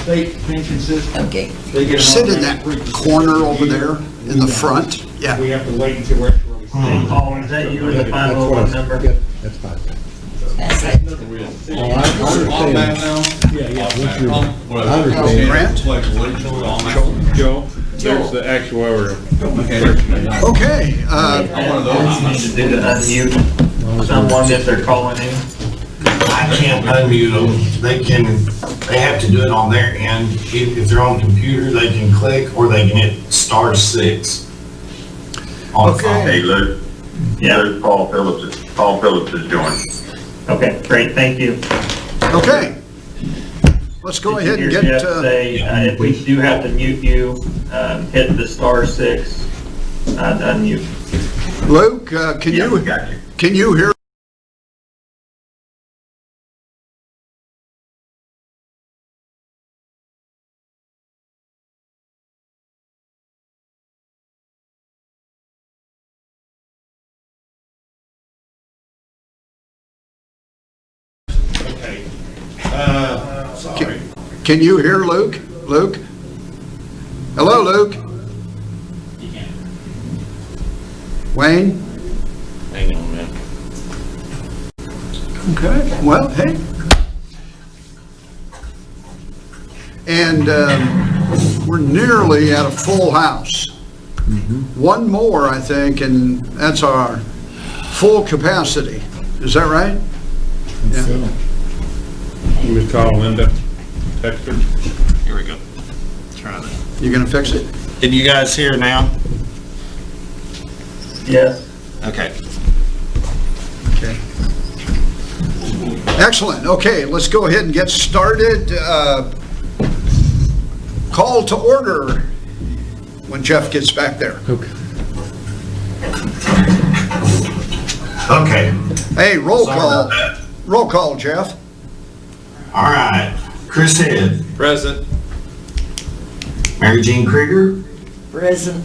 state pension system. Okay. They get Sit in that corner over there in the front. Yeah. We have to wait until we're actually. Hey, Paul, is that you or the 501 number? Yep, that's fine. That's it. Oh, I understand. I understand. Grant? Joe, there's the actuarial. Okay, You need to do the unmute someone if they're calling in. I can't unmute them. They have to do it on their end. If they're on computer, they can click or they can hit *6 on the phone. Hey, Luke. Yeah. Luke, Paul Phillips is joining. Okay, great, thank you. okay. Let's go ahead and Did you get, hear Jeff say, if we do have to mute you, hit the *6 to unmute. Luke, can Yeah, we you, got you. can you hear? Sorry. Can you hear Luke? Luke? Hello, Luke? Wayne? Hang on, man. Okay, well, hey. And we're nearly at a full house. One more, I think, and that's our full capacity. Is that right? Yeah. We call Linda, text her. Here we go. Try that. You gonna fix it? Can you guys hear now? Yes. Okay. Okay. Excellent. Okay, let's go ahead and get started. Call to order when Jeff gets back there. Okay. Okay. Hey, roll Sorry call. about that. Roll call, Jeff. All right. Chris Head, Present. Mary Jean Krieger, Present.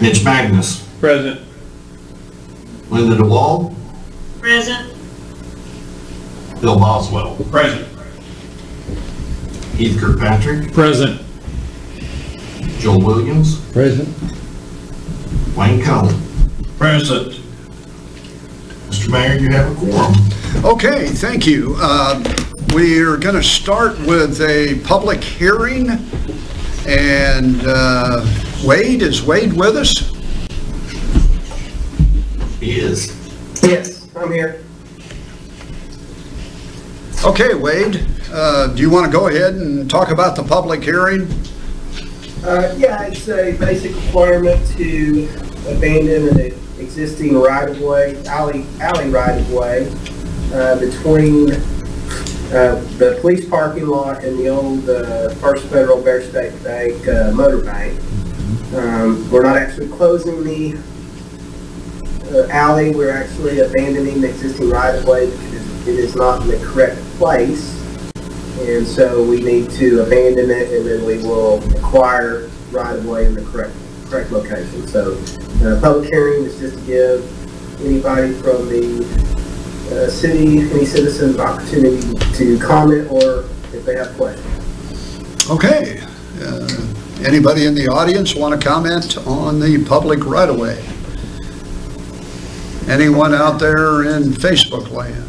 Mitch Magnus, Present. Linda DeWald, Present. Bill Boswell, Present. Heath Kirkpatrick, Present. Joel Williams, Present. Wayne Coleman. Present. Mr. Mayor, you have a quorum. Okay, thank you. We're going to start with a public hearing. And Wade, is Wade with us? He is. Yes, I'm here. Okay, Wade, do you want to go ahead and talk about the public hearing? Yeah, it's a basic requirement to abandon an existing right-of-way, alley right-of-way between the police parking lot and the old First Federal Bear State Bank motor bank. We're not actually closing the alley, we're actually abandoning the existing right-of-way because it is not in the correct place. And so we need to abandon it, and then we will acquire right-of-way in the correct location. So public hearing is just to give anybody from the city, any citizens, opportunity to comment or if they have questions. Okay. Anybody in the audience want to comment on the public right-of-way? Anyone out there in Facebook land?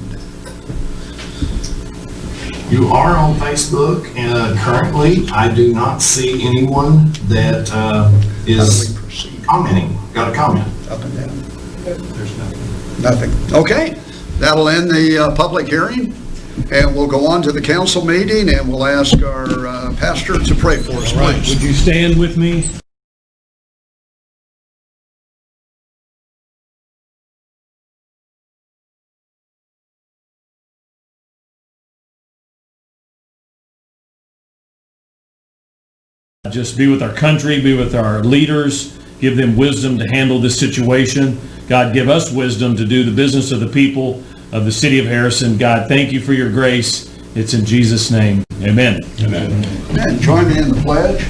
You are on Facebook, and currently I do not see anyone that How do we is proceed? commenting. Got a comment? Up and down? There's nothing. Nothing. Okay, that'll end the public hearing, and we'll go on to the council meeting, and we'll ask our pastor to pray for us, Right, please. would you stand with me? Just be with our country, be with our leaders, give them wisdom to handle this situation. God, give us wisdom to do the business of the people of the city of Harrison. God, thank you for your grace. It's in Jesus' name. Amen. Amen. And join me in the pledge.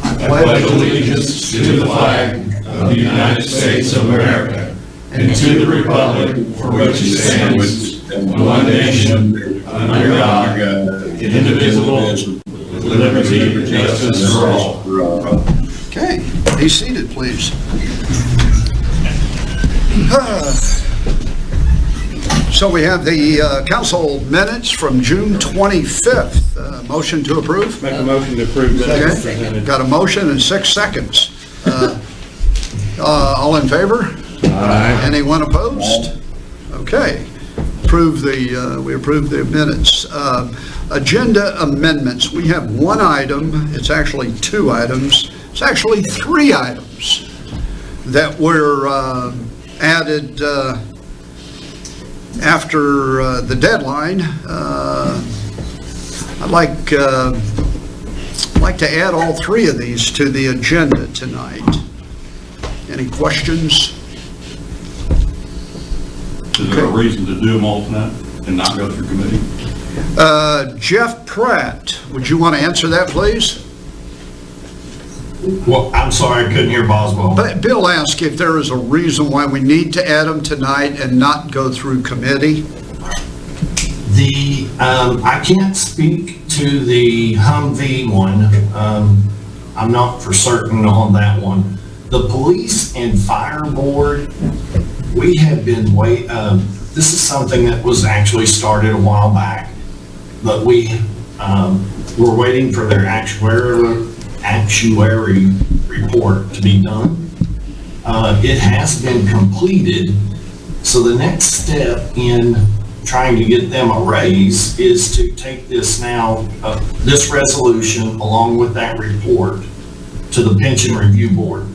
I pledge allegiance to the flag of the United States of America and to the republic for which it stands, one nation, under God, God, indivisible, with liberty and justice for all. Okay, be seated, please. So we have the council minutes from June 25th. Motion to approve? Make a motion to approve minutes Okay, presented. got a motion in 6 seconds. All in favor? Aye. Anyone opposed? Okay, we approve the minutes. Agenda amendments, we have one item, it's actually 2 items, it's actually 3 items that were added after the deadline. I'd like to add all 3 of these to the agenda tonight. Any questions? Is there a reason to do them all tonight and not go through committee? Jeff Pratt, would you want to answer that, please? Well, I'm sorry, I couldn't hear Boswell. But Bill asked if there is a reason why we need to add them tonight and not go through committee. I can't speak to the Humvee one. I'm not for certain on that one. The police and fire board, we have been this is something that was actually started a while back, but we're waiting for their actuary report to be done. It has been completed, so the next step in trying to get them a raise is to take this now, this resolution along with that report to the pension review board.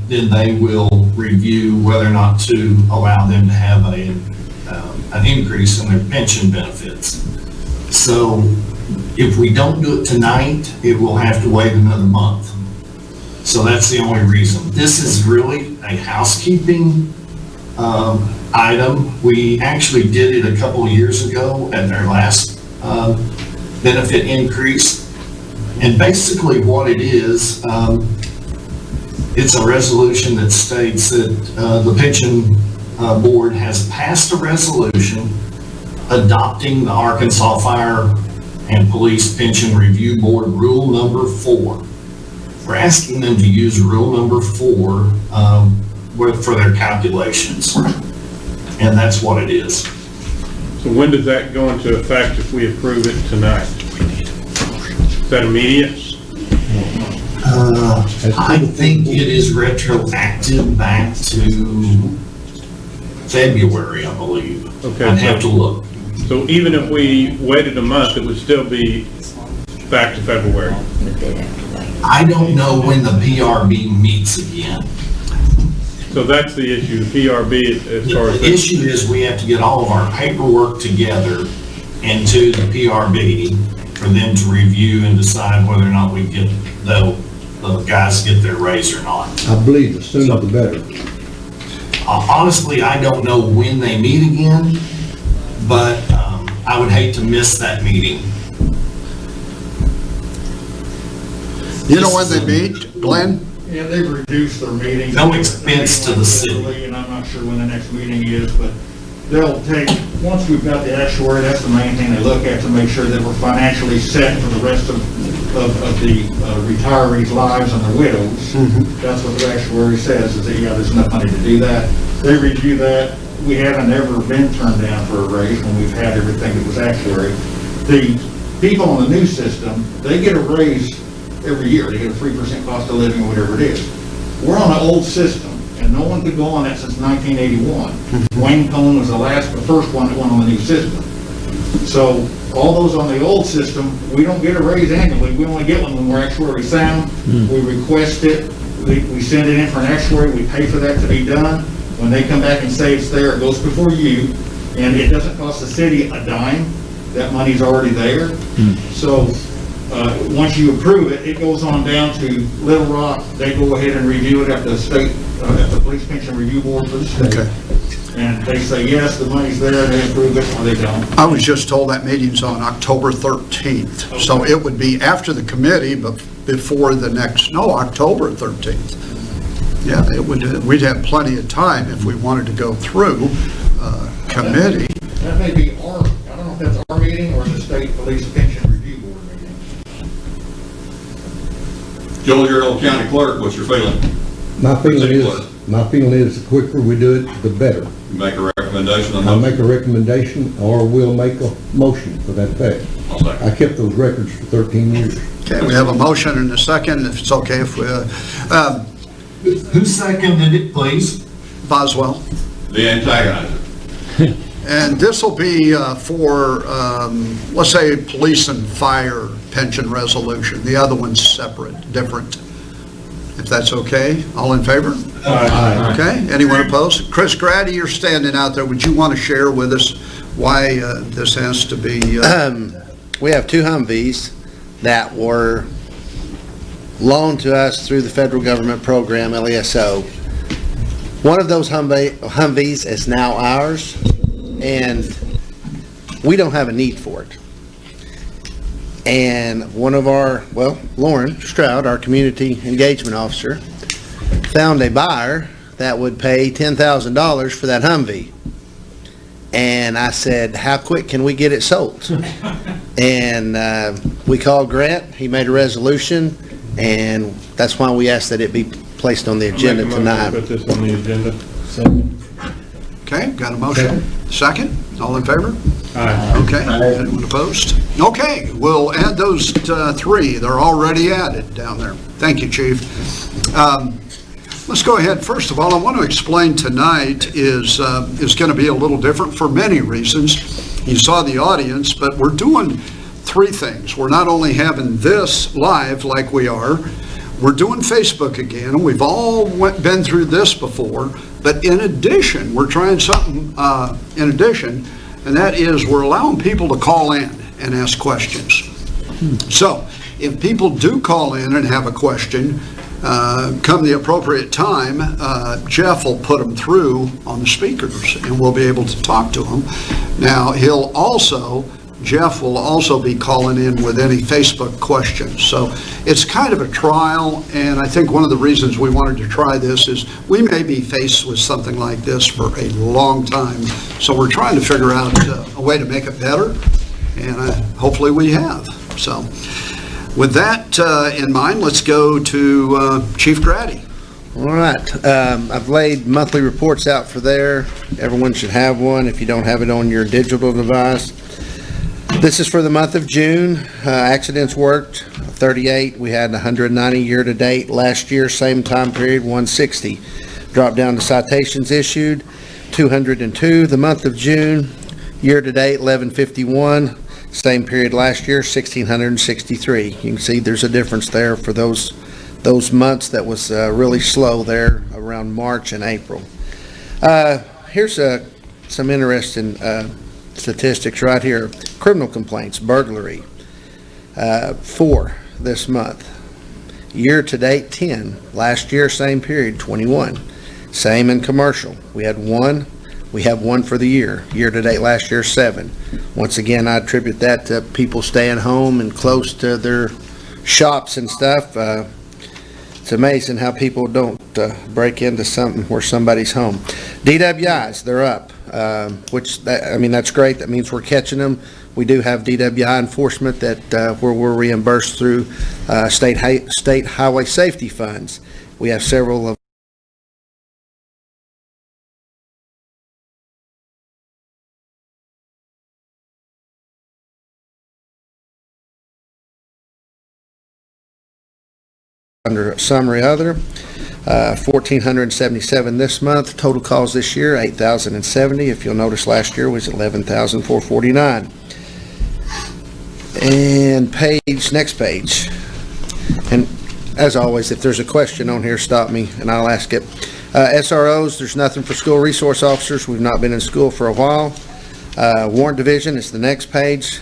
Then they will review whether or not to allow them to have an increase in their pension benefits. So if we don't do it tonight, it will have to wait another month. So that's the only reason. This is really a housekeeping item. We actually did it a couple of years ago at their last benefit increase. And basically what it is, it's a resolution that states that the pension board has passed a resolution adopting the Arkansas Fire and Police Pension Review Board Rule Number 4. We're asking them to use Rule Number 4 for their calculations, and that's what it is. So when does that go into effect if we approve it tonight? Is that immediate? I think it is retroactive back to February, I believe. Okay. I'd have to look. So even if we waited a month, it would still be back to February? But they'd have to wait. I don't know when the PRB meets again. So that's the issue, the PRB as far as... The issue is we have to get all of our paperwork together and to the PRB for them to review and decide whether or not we get the guys get their raise or not. I believe the sooner the better. Honestly, I don't know when they meet again, but I would hate to miss that meeting. You know when they meet, Glenn? Yeah, they've reduced their meetings. No expense to the city. And I'm not sure when the next meeting is, but they'll take, once we've got the actuary, that's the main thing they look at to make sure that we're financially set for the rest of the retirees' lives and their widows. That's what the actuary says, is that, yeah, there's enough money to do that. They review that. We haven't ever been turned down for a raise when we've had everything that was actuary. The people on the new system, they get a raise every year. They get a 3% cost of living or whatever it is. We're on an old system, and no one could go on that since 1981. Wayne Cohn was the first one that went on the new system. So all those on the old system, we don't get a raise annually. We only get one when we're actuary sound. We request it. We send it in for an actuary. We pay for that to be done. When they come back and say it's there, it goes before you, and it doesn't cost the city a dime. That money's already there. So once you approve it, it goes on down to Little Rock. They go ahead and review it at the state, at the Police Pension Review Board for the state. Okay. And they say, yes, the money's there, they approve it, or they don't. I was just told that meeting's on October 13th. Okay. So it would be after the committee, but before the next, October 13th. Yeah, we'd have plenty of time if we wanted to go through committee. That may be our, I don't know if that's our meeting or the State Police Pension Review Board meeting? Joel, you're an county clerk, what's your feeling? My feeling is the quicker we do it, the better. You make a recommendation on I'll that? make a recommendation, or we'll make a motion for that fact. I'll second. I kept those records for 13 years. Okay, we have a motion and a second, if it's okay if we, Who seconded it, please? Boswell. The antagonizer. And this will be for, let's say, police and fire pension resolution. The other one's separate, different. If that's okay, all in favor? Aye. Okay, anyone opposed? Chris Grady, you're standing out there. Would you want to share with us why this has to be? We have two Humvees that were loaned to us through the federal government program, LESO. One of those Humvees is now ours, and we don't have a need for it. And one of our, Lauren Stroud, our community engagement officer, found a buyer that would pay $10,000 for that Humvee. And I said, how quick can we get it sold? And we called Grant, he made a resolution, and that's why we asked that it be placed on the agenda I'll make a motion tonight. to put this on the agenda. Okay, got a motion? Second? All in favor? Aye. Okay, anyone opposed? Okay, we'll add those three. They're already added down there. Thank you, Chief. Let's go ahead. First of all, I want to explain tonight is going to be a little different for many reasons. You saw the audience, but we're doing three things. We're not only having this live like we are, we're doing Facebook again. We've all been through this before, but in addition, we're trying something in addition, and that is we're allowing people to call in and ask questions. So if people do call in and have a question, come the appropriate time, Jeff will put them through on the speakers and we'll be able to talk to them. Now, Jeff will also be calling in with any Facebook questions. So it's kind of a trial, and I think one of the reasons we wanted to try this is we may be faced with something like this for a long time. So we're trying to figure out a way to make it better, and hopefully we have. So with that in mind, let's go to Chief Grady. All right, I've laid monthly reports out for there. Everyone should have one if you don't have it on your digital device. This is for the month of June. Accidents worked, 38. We had 190 year-to-date. Last year, same time period, 160. Dropped down to citations issued, 202. The month of June, year-to-date, 1151. Same period last year, 1,663. You can see there's a difference there for those months that was really slow there around March and April. Here's some interesting statistics right here. Criminal complaints, burglary, 4 this month. Year to date, 10. Last year, same period, 21. Same in commercial. We had 1. We have 1 for the year. Year to date last year, 7. Once again, I attribute that to people staying home and close to their shops and stuff. It's amazing how people don't break into something where somebody's home. DWIs, they're up, that's great. That means we're catching them. We do have DWI enforcement that where we're reimbursed through state highway safety funds. We have several of under some or other. 1,477 this month. Total calls this year, 8,070. If you'll notice, last year was 11,449. And next page. And as always, if there's a question on here, stop me and I'll ask it. SROs, there's nothing for school resource officers. We've not been in school for a while. Warrant division is the next page.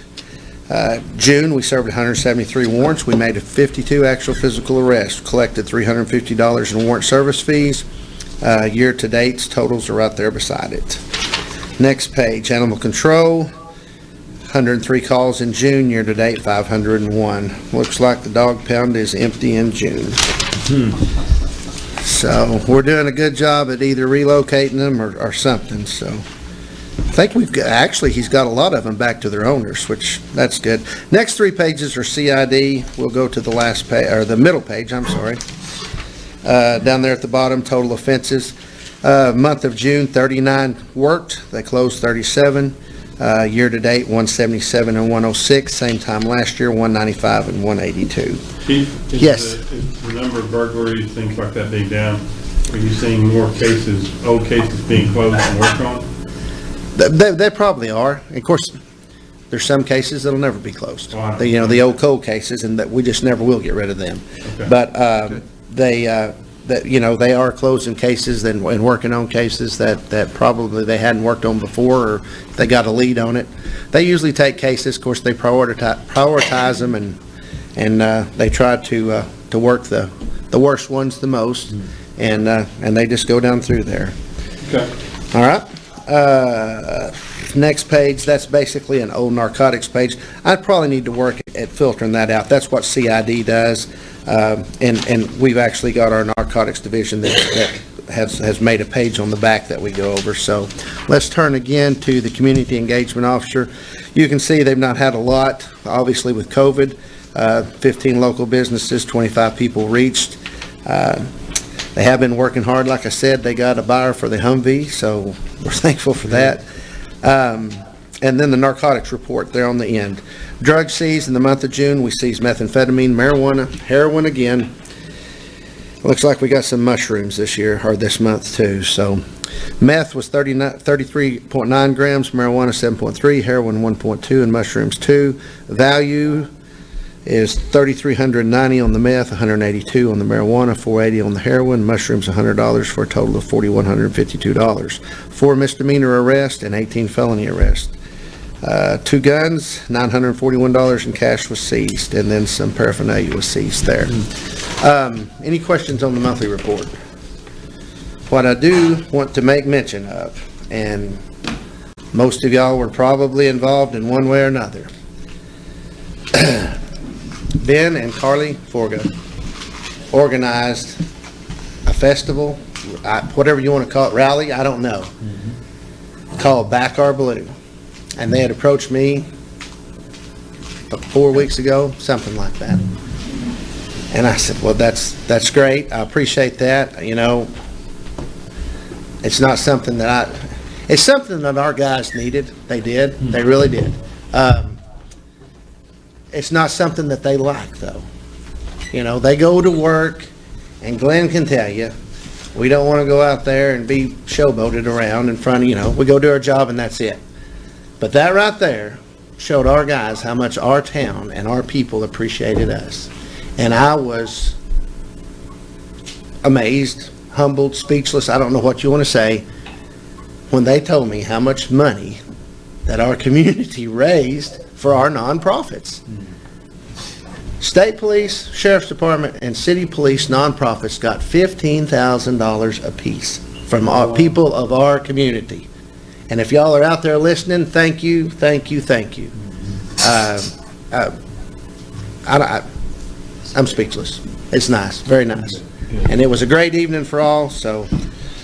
June, we served 173 warrants. We made 52 actual physical arrests, collected $350 in warrant service fees. Year-to-date totals are right there beside it. Next page, animal control, 103 calls in June. Year-to-date, 501. Looks like the dog pound is empty in June. So we're doing a good job at either relocating them or something. So think he's got a lot of them back to their owners, which, that's good. Next 3 pages are CID. We'll go to the last page, or the middle page, I'm sorry. Down there at the bottom, total offenses. Month of June, 39 worked. They closed 37. Year-to-date, 177 and 106. Same time last year, 195 and 182. Chief? Yes. Is the number of burglaries, things like that being down? Are you seeing more cases, old cases being closed and worked on? They probably are. Of course, there's some cases that'll never be closed. Wow. The old cold cases, and that we just never will get rid of them. Okay. But they are closing cases and working on cases that probably they hadn't worked on before, or they got a lead on it. They usually take cases. Of course, they prioritize them, and they try to work the worst ones the most, and they just go down through there. Okay. All right. Next page, that's basically an old narcotics page. I'd probably need to work at filtering that out. That's what CID does. And we've actually got our narcotics division that has made a page on the back that we go over. So let's turn again to the community engagement officer. You can see they've not had a lot, obviously, with COVID. 15 local businesses, 25 people reached. They have been working hard. Like I said, they got a buyer for the Humvee, so we're thankful for that. And then the narcotics report there on the end. Drug seized in the month of June, we seized methamphetamine, marijuana, heroin again. Looks like we got some mushrooms this month too. So meth was 33.9 grams, marijuana 7.3, heroin 1.2, and mushrooms 2. Value is $3,390 on the meth, $182 on the marijuana, $480 on the heroin, mushrooms $100 for a total of $4,152. 4 misdemeanor arrests and 18 felony arrests. 2 guns, $941 in cash was seized, and then some paraphernalia was seized there. Any questions on the monthly report? What I do want to make mention of, and most of y'all were probably involved in one way or another. Ben and Carly Forga organized a festival, whatever you want to call it, rally, I don't know, called Back Our Blue. And they had approached me 4 weeks ago, something like that. And I said, well, that's great. I appreciate that. It's not something it's something that our guys needed. They did. They really did. It's not something that they like, though. They go to work, and Glenn can tell you, we don't want to go out there and be showboated around in front of, we go do our job and that's it. But that right there showed our guys how much our town and our people appreciated us. And I was amazed, humbled, speechless, I don't know what you want to say, when they told me how much money that our community raised for our nonprofits. State police, sheriff's department, and city police nonprofits got $15,000 apiece from our people of our community. And if y'all are out there listening, thank you, thank you, thank you. I'm speechless. It's nice, very nice. And it was a great evening for all, so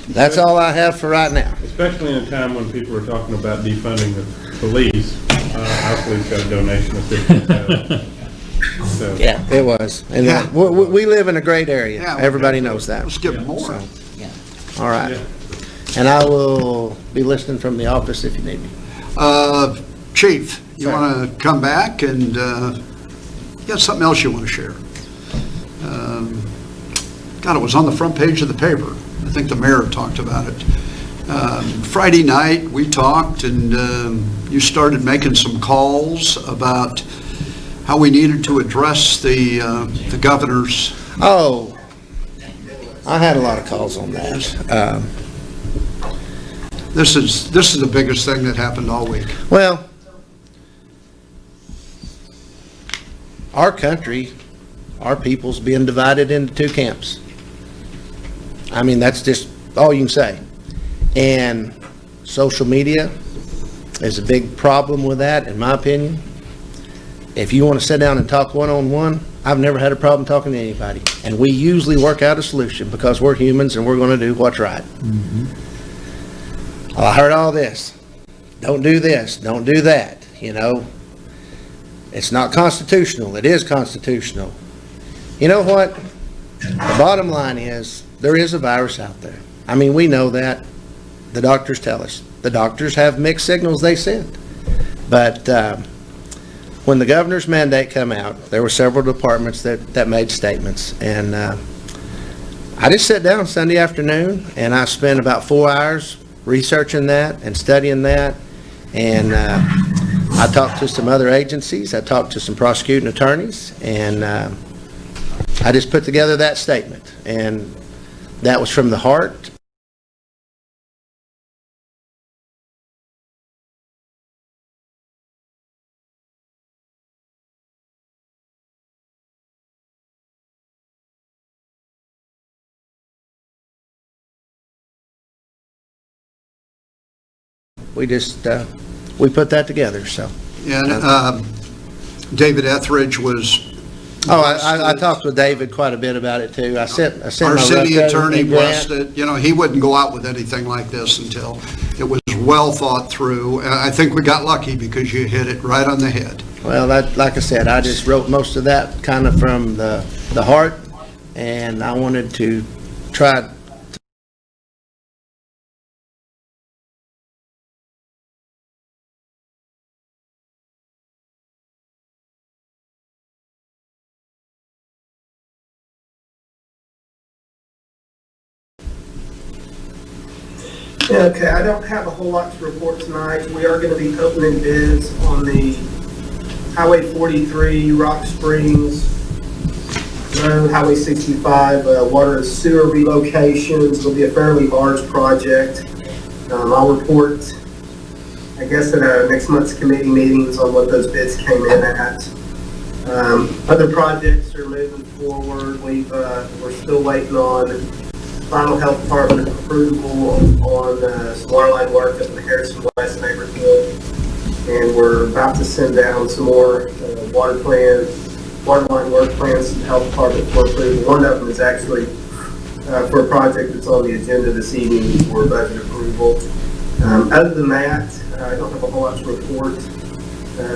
that's all I have for right now. Especially in a time when people are talking about defunding the police, our police got a donation of $15,000. So. Yeah, it was. And we live in a great area. Yeah, Everybody knows that. Let's give them more. So, all right. Yeah. And I will be listening from the office if you need me. Chief, you want to come back and you got something else you want to share? God, it was on the front page of the paper. I think the mayor talked about it. Friday night, we talked, and you started making some calls about how we needed to address the governor's. Oh, I had a lot of calls on that. This is the biggest thing that happened all week. Well, our country, our people's being divided into 2 camps. I mean, that's just all you can say. And social media is a big problem with that, in my opinion. If you want to sit down and talk one-on-one, I've never had a problem talking to anybody. And we usually work out a solution because we're humans and we're going to do what's right. Well, I heard all this. don't do this, don't do that, you know. It's not constitutional, it is constitutional. You know what? The bottom line is, there is a virus out there. I mean, we know that. The doctors tell us. The doctors have mixed signals they send. But when the governor's mandate come out, there were several departments that made statements. And I just sat down Sunday afternoon and I spent about 4 hours researching that and studying that. And I talked to some other agencies. I talked to some prosecuting attorneys. And I just put together that statement. And that was from the heart. We just, we put that together, so. And David Etheridge was... Oh, I talked with David quite a bit about it, too. I sent Our my city rep attorney Grant. blessed it. You know, he wouldn't go out with anything like this until it was well thought through. And I think we got lucky because you hit it right on the head. Well, like I said, I just wrote most of that kind of from the heart, and I wanted to try. Okay, I don't have a whole lot to report tonight. We are going to be opening bids on the Highway 43, Rock Springs Road, Highway 65, water and sewer relocations. It'll be a fairly large project. I'll report, I guess, at our next month's committee meetings on what those bids came in at. Other projects are moving forward. We're still waiting on final health department approval on some water line work up in the Harrison West neighborhood. And we're about to send down some more water line work plans to the health department for approval. One of them is actually for a project that's on the agenda this evening for budget approval. Other than that, I don't have a whole lot to report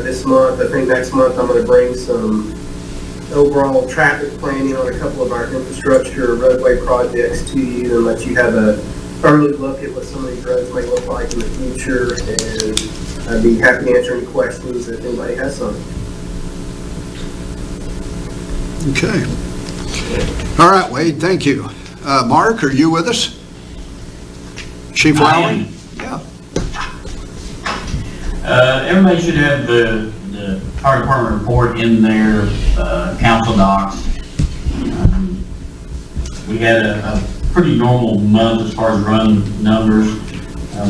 this month. I think next month I'm going to bring some overall traffic planning on a couple of our infrastructure roadway projects to you and let you have an early look at what some of these roads may look like in the future. And I'd be happy to answer any questions if anybody has some. Okay. All right, Wade, thank you. Mark, are you with us? Chief Lowry? Yeah. Everybody should have the fire department report in their council docs. We had a pretty normal month as far as run numbers.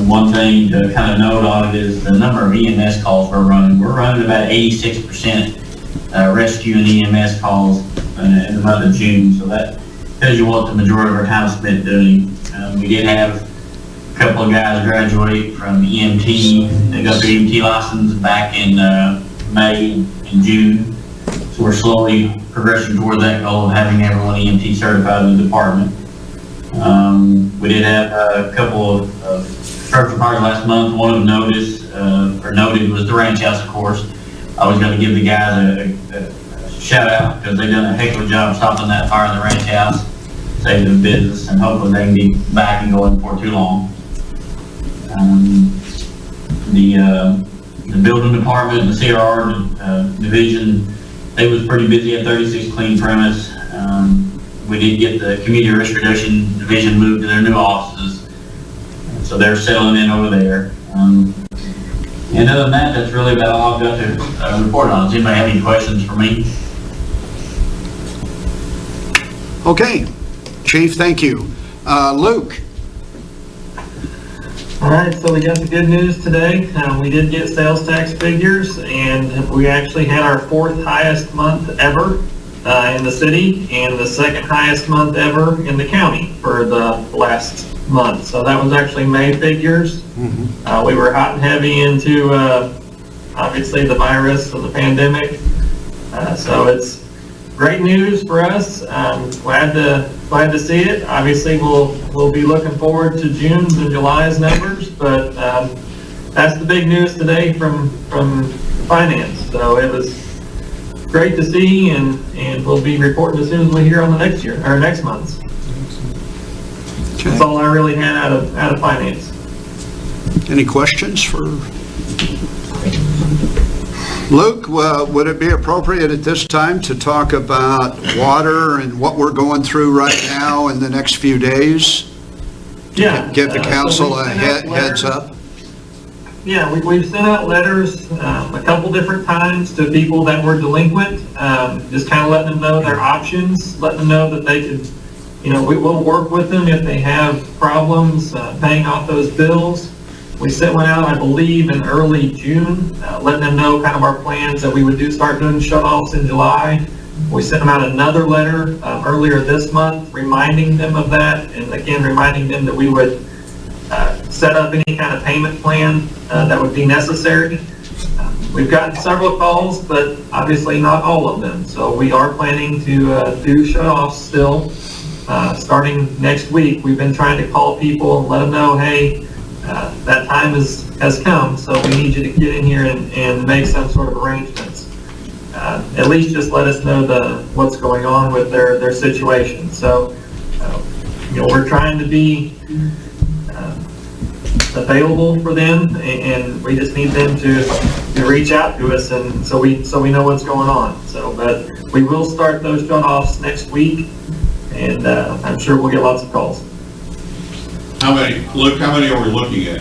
One thing to kind of note on it is the number of EMS calls we're running. We're running about 86% rescue and EMS calls in the month of June, so that tells you what the majority of our time is spent doing. We did have a couple of guys graduate from EMT. They got their EMT license back in May and June, so we're slowly progressing toward that goal of having everyone EMT certified in the department. We did have a couple of structural fires last month. One of noted was the ranch house, of course. I was going to give the guys a shout out because they've done a heck of a job stopping that fire in the ranch house, saving the business, and hopefully they can be back and going before too long. The building department and the CRR division, they was pretty busy at 36 clean premise. We did get the community risk reduction division moved to their new offices, so they're settling in over there. And other than that, that's really about all I've got to report on. Does anybody have any questions for me? Okay, Chief, thank you. Luke? All right, so we got the good news today. We did get sales tax figures, and we actually had our 4th highest month ever in the city and the 2nd highest month ever in the county for the last month. So that was actually May figures. Mm-hmm. We were hot and heavy into obviously the virus of the pandemic. So it's great news for us. Glad to see it. Obviously, we'll be looking forward to June's and July's numbers, but that's the big news today from finance. So it was great to see, and we'll be reporting as soon as we hear on the next month's. That's all I really had out of finance. Any questions for Luke? Would it be appropriate at this time to talk about water and what we're going through right now in the next few days? Yeah. Give the council so a heads up. Yeah, we've sent out letters a couple different times to people that were delinquent, just kind of letting them know their options, letting them know that they could, we will work with them if they have problems paying off those bills. We sent one out, I believe, in early June, letting them know kind of our plans that we would start doing shut-offs in July. We sent them out another letter earlier this month, reminding them of that, and again, reminding them that we would set up any kind of payment plan that would be necessary. We've gotten several calls, but obviously not all of them. So we are planning to do shut-offs still, starting next week. We've been trying to call people and let them know, hey, that time has come, so we need you to get in here and make some sort of arrangements. At least just let us know what's going on with their situation. So, we're trying to be available for them, and we just need them to reach out to us, and so we know what's going on. So, but we will start those shut-offs next week, and I'm sure we'll get lots of calls. Luke, how many are we looking at?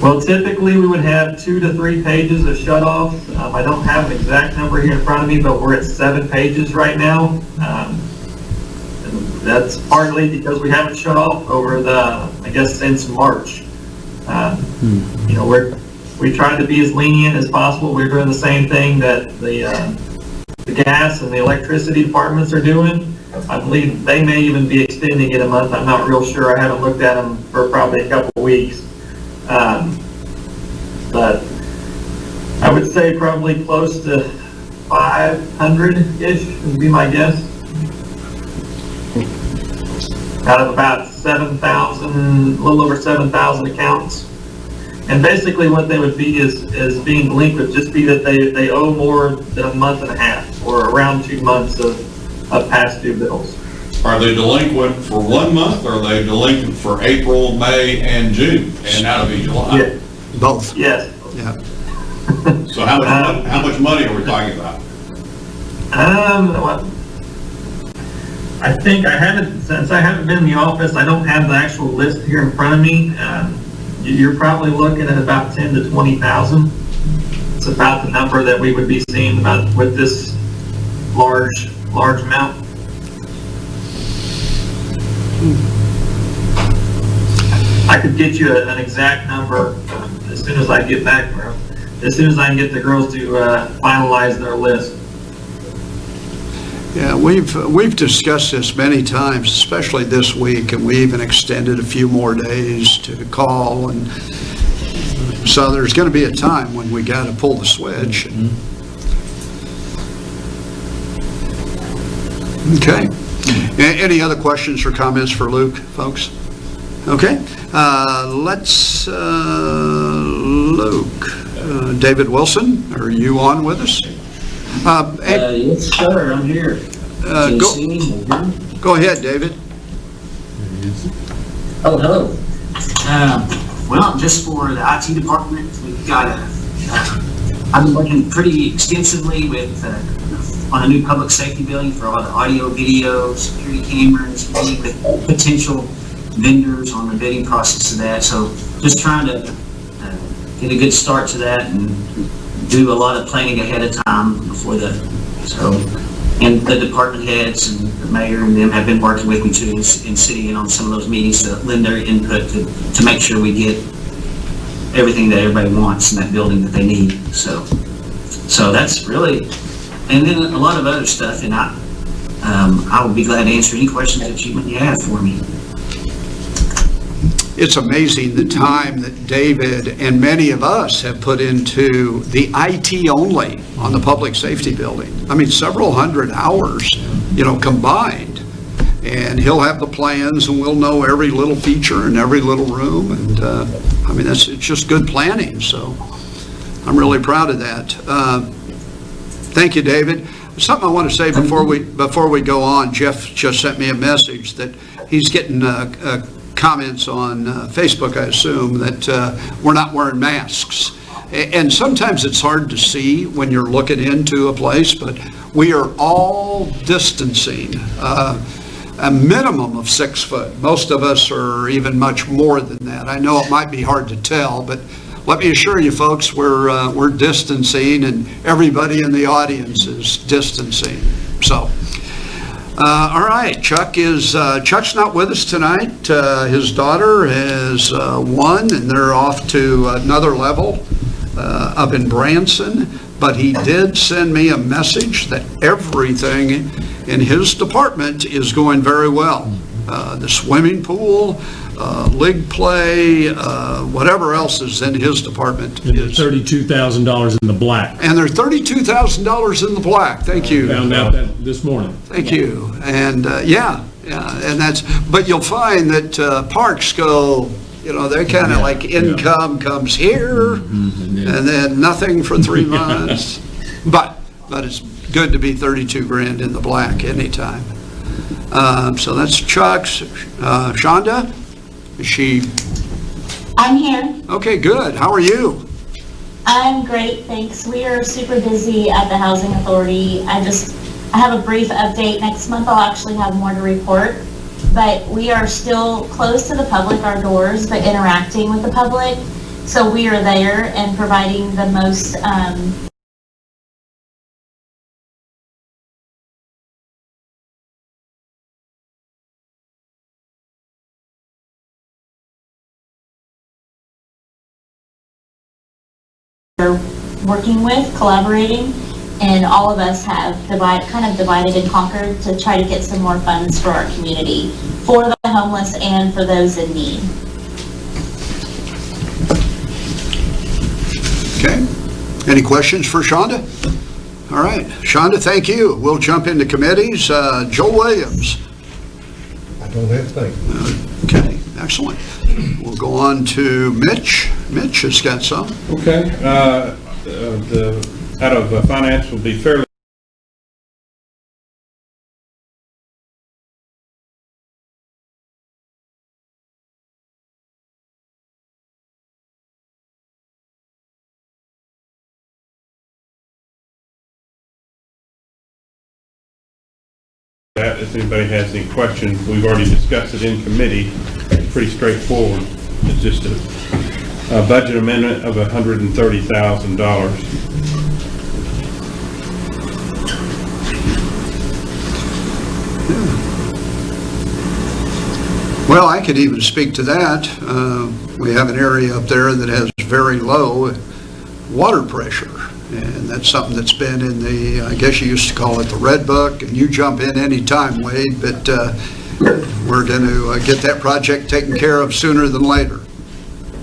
Well, typically we would have 2 to 3 pages of shut-offs. I don't have an exact number here in front of me, but we're at 7 pages right now. That's partly because we haven't shut off over since March. We tried to be as lenient as possible. We're doing the same thing that the gas and the electricity departments are doing. I believe they may even be extending it a month. I'm not real sure. I haven't looked at them for probably a couple of weeks. But I would say probably close to 500-ish would be my guess. Out of about 7,000, a little over 7,000 accounts. And basically what they would be is being delinquent, just be that they owe more than a month and a half or around 2 months of past due bills. Are they delinquent for 1 month, or are they delinquent for April, May, and June, and now to be July? Yeah. Both. Yes. Yeah. So how much money are we talking about? Well, I think since I haven't been in the office, I don't have the actual list here in front of me. You're probably looking at about 10 to 20,000. It's about the number that we would be seeing with this large amount. I could get you an exact number as soon as I get back, as soon as I can get the girls to finalize their list. Yeah, we've discussed this many times, especially this week, and we even extended a few more days to call, and so there's going to be a time when we got to pull the switch. Okay. Any other questions or comments for Luke, folks? Okay. Luke, David Wilson, are you on with us? Yes, sir, I'm here. Can you see me? Go ahead, David. Oh, hello. Well, just for the IT department, we've got I've been working pretty extensively with on a new public safety building for all the audio, video, security cameras, meeting with potential vendors on the bidding process of that. So just trying to get a good start to that and do a lot of planning ahead of time before and the department heads and the mayor and them have been working with me too in city and on some of those meetings to lend their input to make sure we get everything that everybody wants in that building that they need. So that's really, and then a lot of other stuff, and I will be glad to answer any questions that you have for me. It's amazing the time that David and many of us have put into the IT only on the public safety building. I mean, several hundred hours, combined. And he'll have the plans, and we'll know every little feature in every little room. And I mean, it's just good planning, so I'm really proud of that. Thank you, David. Something I want to say before we go on. Jeff just sent me a message that he's getting comments on Facebook, I assume, that we're not wearing masks. And sometimes it's hard to see when you're looking into a place, but we are all distancing a minimum of 6 foot. Most of us are even much more than that. I know it might be hard to tell, but let me assure you folks, we're distancing, and everybody in the audience is distancing. So, all right, Chuck's not with us tonight. His daughter has won, and they're off to another level up in Branson. But he did send me a message that everything in his department is going very well. The swimming pool, league play, whatever else is in his department. And is $32,000 in the black. And they're $32,000 in the black. Thank you. Found out that this morning. Thank you. And and but you'll find that parks go, they kind of like income comes here and then nothing for 3 months. But it's good to be 32 grand in the black anytime. So that's Chuck's. Shonda, is she? I'm here. Okay, good. How are you? I'm great, thanks. We are super busy at the Housing Authority. I have a brief update. Next month I'll actually have more to report. But we are still closed to the public, our doors, but interacting with the public. So we are there and providing the most working with, collaborating, and all of us have kind of divided and conquered to try to get some more funds for our community, for the homeless and for those in need. Okay. Any questions for Shonda? All right. Shonda, thank you. We'll jump into committees. Joe Williams. I don't have to think. Okay, excellent. We'll go on to Mitch. Mitch has got some. Okay. Out of finance will be fairly that. If anybody has any questions, we've already discussed it in committee. It's pretty straightforward. It's just a budget amendment of $130,000. Well, I could even speak to that. We have an area up there that has very low water pressure, and that's something that's been in the, I guess you used to call it the Red Book, and you jump in any time, Wade, but we're going to get that project taken care of sooner than later.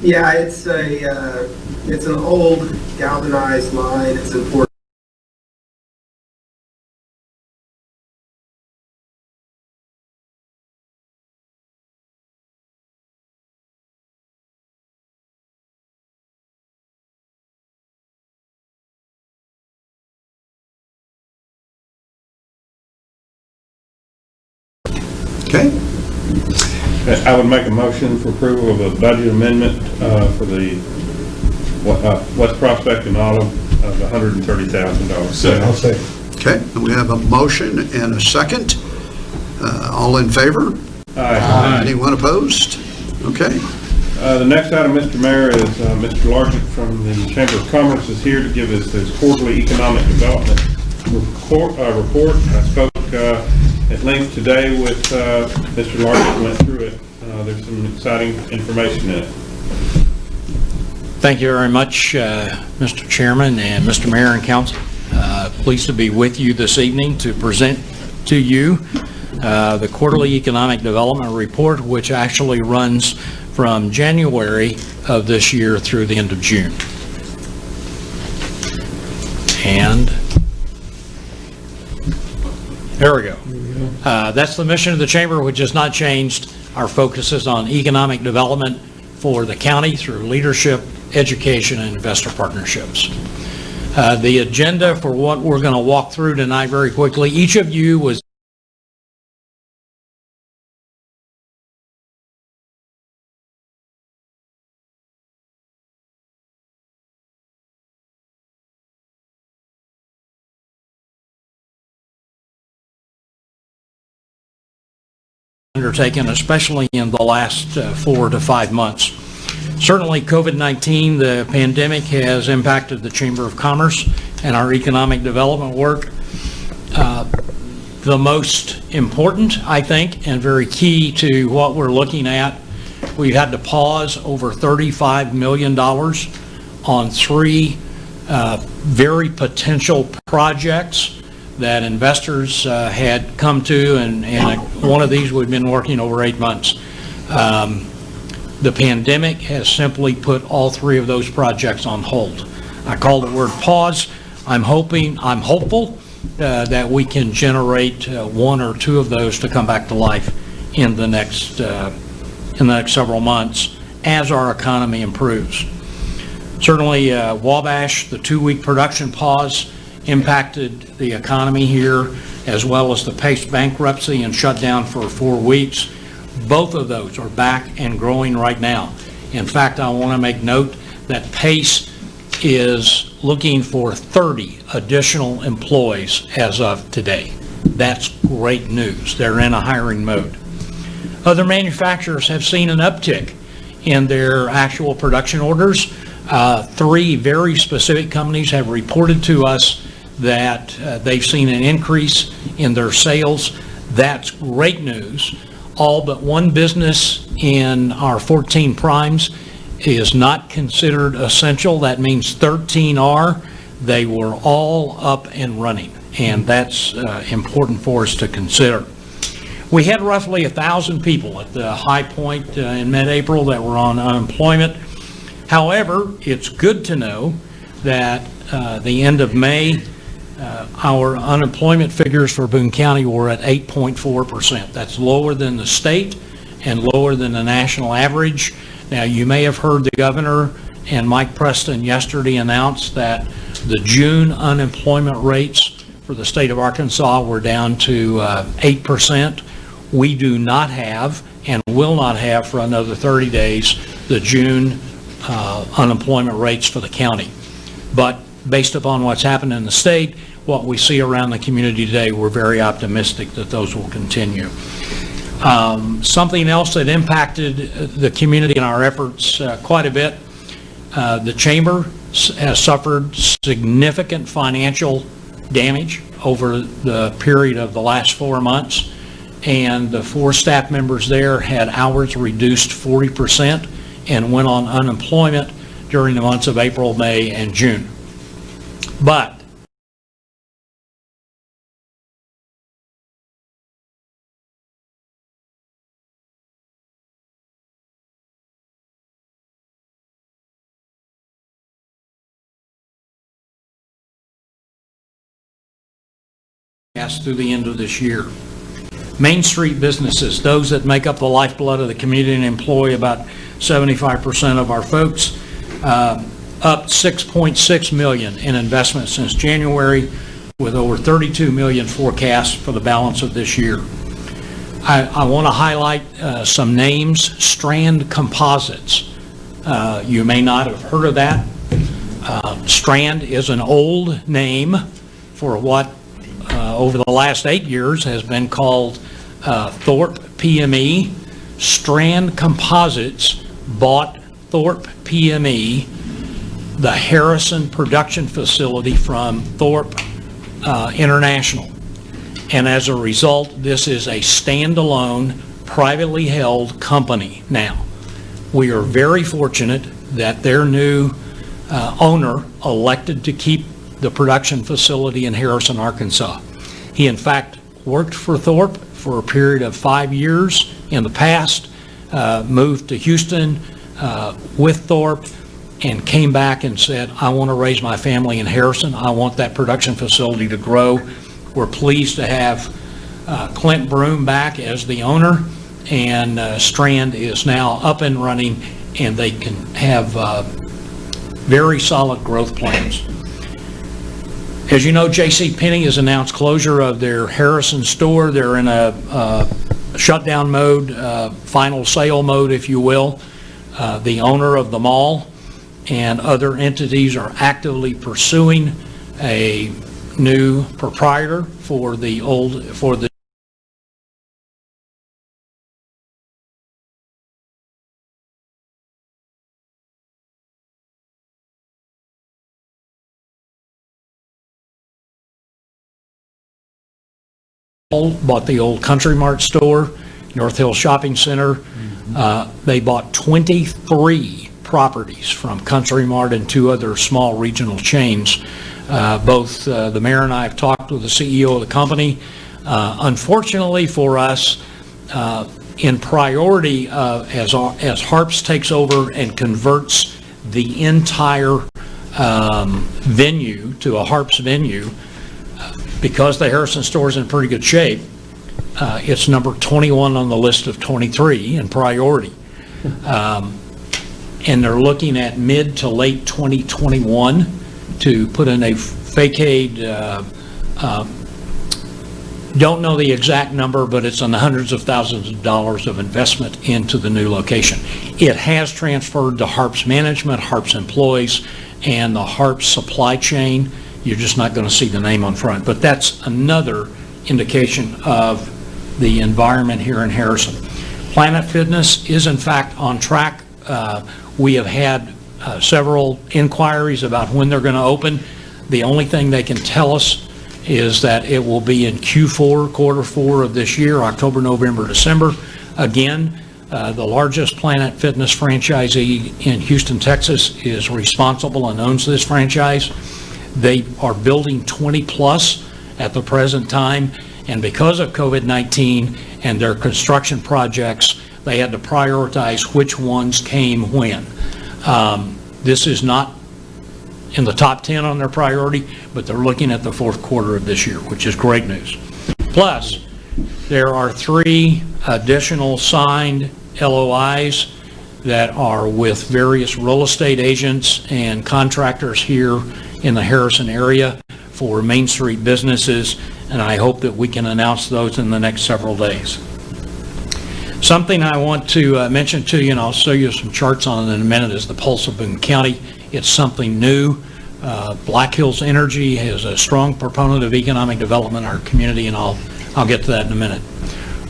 Yeah, it's an old galvanized line. It's important. Okay. I would make a motion for approval of a budget amendment for the West Prospect and Autumn of $130,000. I'll say. Okay, and we have a motion and a second. All in favor? Aye. Anyone opposed? Okay. The next item, Mr. Mayor, is Mr. Largent from the Chamber of Commerce is here to give us his quarterly economic development report. I spoke at length today with Mr. Largent, went through it. There's some exciting information in it. Thank you very much, Mr. Chairman and Mr. Mayor and Council. Pleased to be with you this evening to present to you the quarterly economic development report, which actually runs from January of this year through the end of June. And there we go. That's the mission of the Chamber, which has not changed. Our focus is on economic development for the county through leadership, education, and investor partnerships. The agenda for what we're going to walk through tonight very quickly, each of you was undertaken, especially in the last 4 to 5 months. Certainly, COVID-19, the pandemic, has impacted the Chamber of Commerce and our economic development work. The most important, I think, and very key to what we're looking at, we've had to pause over $35 million on 3 very potential projects that investors had come to, and one of these we've been working over 8 months. The pandemic has simply put all 3 of those projects on hold. I call the word pause. I'm hopeful that we can generate 1 or 2 of those to come back to life in the next several months as our economy improves. Certainly, Wabash, the 2-week production pause impacted the economy here, as well as the Pace bankruptcy and shutdown for 4 weeks. Both of those are back and growing right now. In fact, I want to make note that Pace is looking for 30 additional employees as of today. That's great news. They're in a hiring mode. Other manufacturers have seen an uptick in their actual production orders. 3 very specific companies have reported to us that they've seen an increase in their sales. That's great news. All but 1 business in our 14 primes is not considered essential. That means 13 are. They were all up and running, and that's important for us to consider. We had roughly 1,000 people at the high point in mid-April that were on unemployment. However, it's good to know that the end of May, our unemployment figures for Boone County were at 8.4%. That's lower than the state and lower than the national average. Now, you may have heard the governor and Mike Preston yesterday announce that the June unemployment rates for the state of Arkansas were down to 8%. We do not have and will not have for another 30 days the June unemployment rates for the county. But based upon what's happened in the state, what we see around the community today, we're very optimistic that those will continue. Something else that impacted the community and our efforts quite a bit, the Chamber has suffered significant financial damage over the period of the last 4 months, and the 4 staff members there had hours reduced 40% and went on unemployment during the months of April, May, and June. But through the end of this year. Main Street businesses, those that make up the lifeblood of the community and employ about 75% of our folks, up $6.6 million in investment since January, with over $32 million forecast for the balance of this year. I want to highlight some names. Strand Composites. You may not have heard of that. Strand is an old name for what over the last 8 years has been called Thorpe PME. Strand Composites bought Thorpe PME, the Harrison production facility, from Thorpe International. And as a result, this is a standalone, privately held company now. We are very fortunate that their new owner elected to keep the production facility in Harrison, Arkansas. He, in fact, worked for Thorpe for a period of 5 years in the past, moved to Houston with Thorpe, and came back and said, I want to raise my family in Harrison. I want that production facility to grow. We're pleased to have Clint Broom back as the owner, and Strand is now up and running and they can have very solid growth plans. As you know, JCPenney has announced closure of their Harrison store. They're in a shutdown mode, final sale mode, if you will. The owner of the mall and other entities are actively pursuing a new proprietor for the bought the old Country Mart store, North Hill Shopping Center. They bought 23 properties from Country Mart and 2 other small regional chains. Both the mayor and I have talked with the CEO of the company. Unfortunately for us, in priority as Harps takes over and converts the entire venue to a Harps venue, because the Harrison store is in pretty good shape, it's number 21 on the list of 23 in priority. And they're looking at mid to late 2021 to put in a facade. Don't know the exact number, but it's in the hundreds of thousands of dollars of investment into the new location. It has transferred to Harps management, Harps employees, and the Harps supply chain. You're just not going to see the name on front, but that's another indication of the environment here in Harrison. Planet Fitness is in fact on track. We have had several inquiries about when they're going to open. The only thing they can tell us is that it will be in Q4, quarter 4 of this year, October, November, December. Again, the largest Planet Fitness franchisee in Houston, Texas is responsible and owns this franchise. They are building 20 plus at the present time, and because of COVID-19 and their construction projects, they had to prioritize which ones came when. This is not in the top 10 on their priority, but they're looking at the 4th quarter of this year, which is great news. Plus, there are 3 additional signed LOIs that are with various real estate agents and contractors here in the Harrison area for Main Street businesses, and I hope that we can announce those in the next several days. Something I want to mention to you, and I'll show you some charts on it in a minute, is the pulse of Boone County. It's something new. Black Hills Energy is a strong proponent of economic development in our community, and I'll get to that in a minute.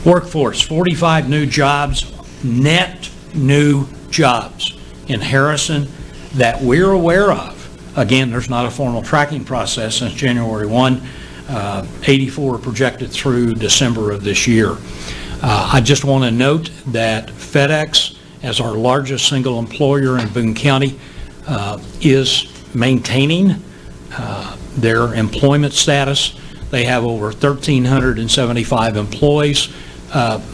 Workforce, 45 new jobs, net new jobs in Harrison that we're aware of. Again, there's not a formal tracking process since January 1. 84 projected through December of this year. I just want to note that FedEx, as our largest single employer in Boone County, is maintaining their employment status. They have over 1,375 employees.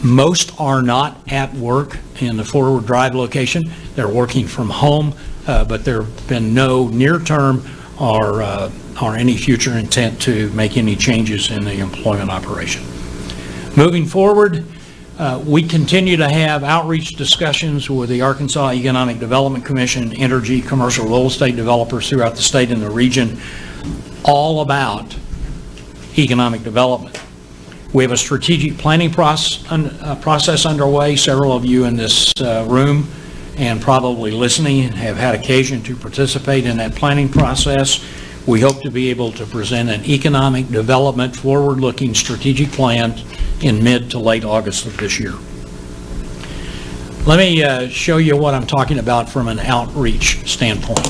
Most are not at work in the Forward Drive location. They're working from home, but there have been no near-term or any future intent to make any changes in the employment operation. Moving forward, we continue to have outreach discussions with the Arkansas Economic Development Commission, energy, commercial real estate developers throughout the state and the region, all about economic development. We have a strategic planning process underway. Several of you in this room and probably listening have had occasion to participate in that planning process. We hope to be able to present an economic development forward-looking strategic plan in mid to late August of this year. Let me show you what I'm talking about from an outreach standpoint.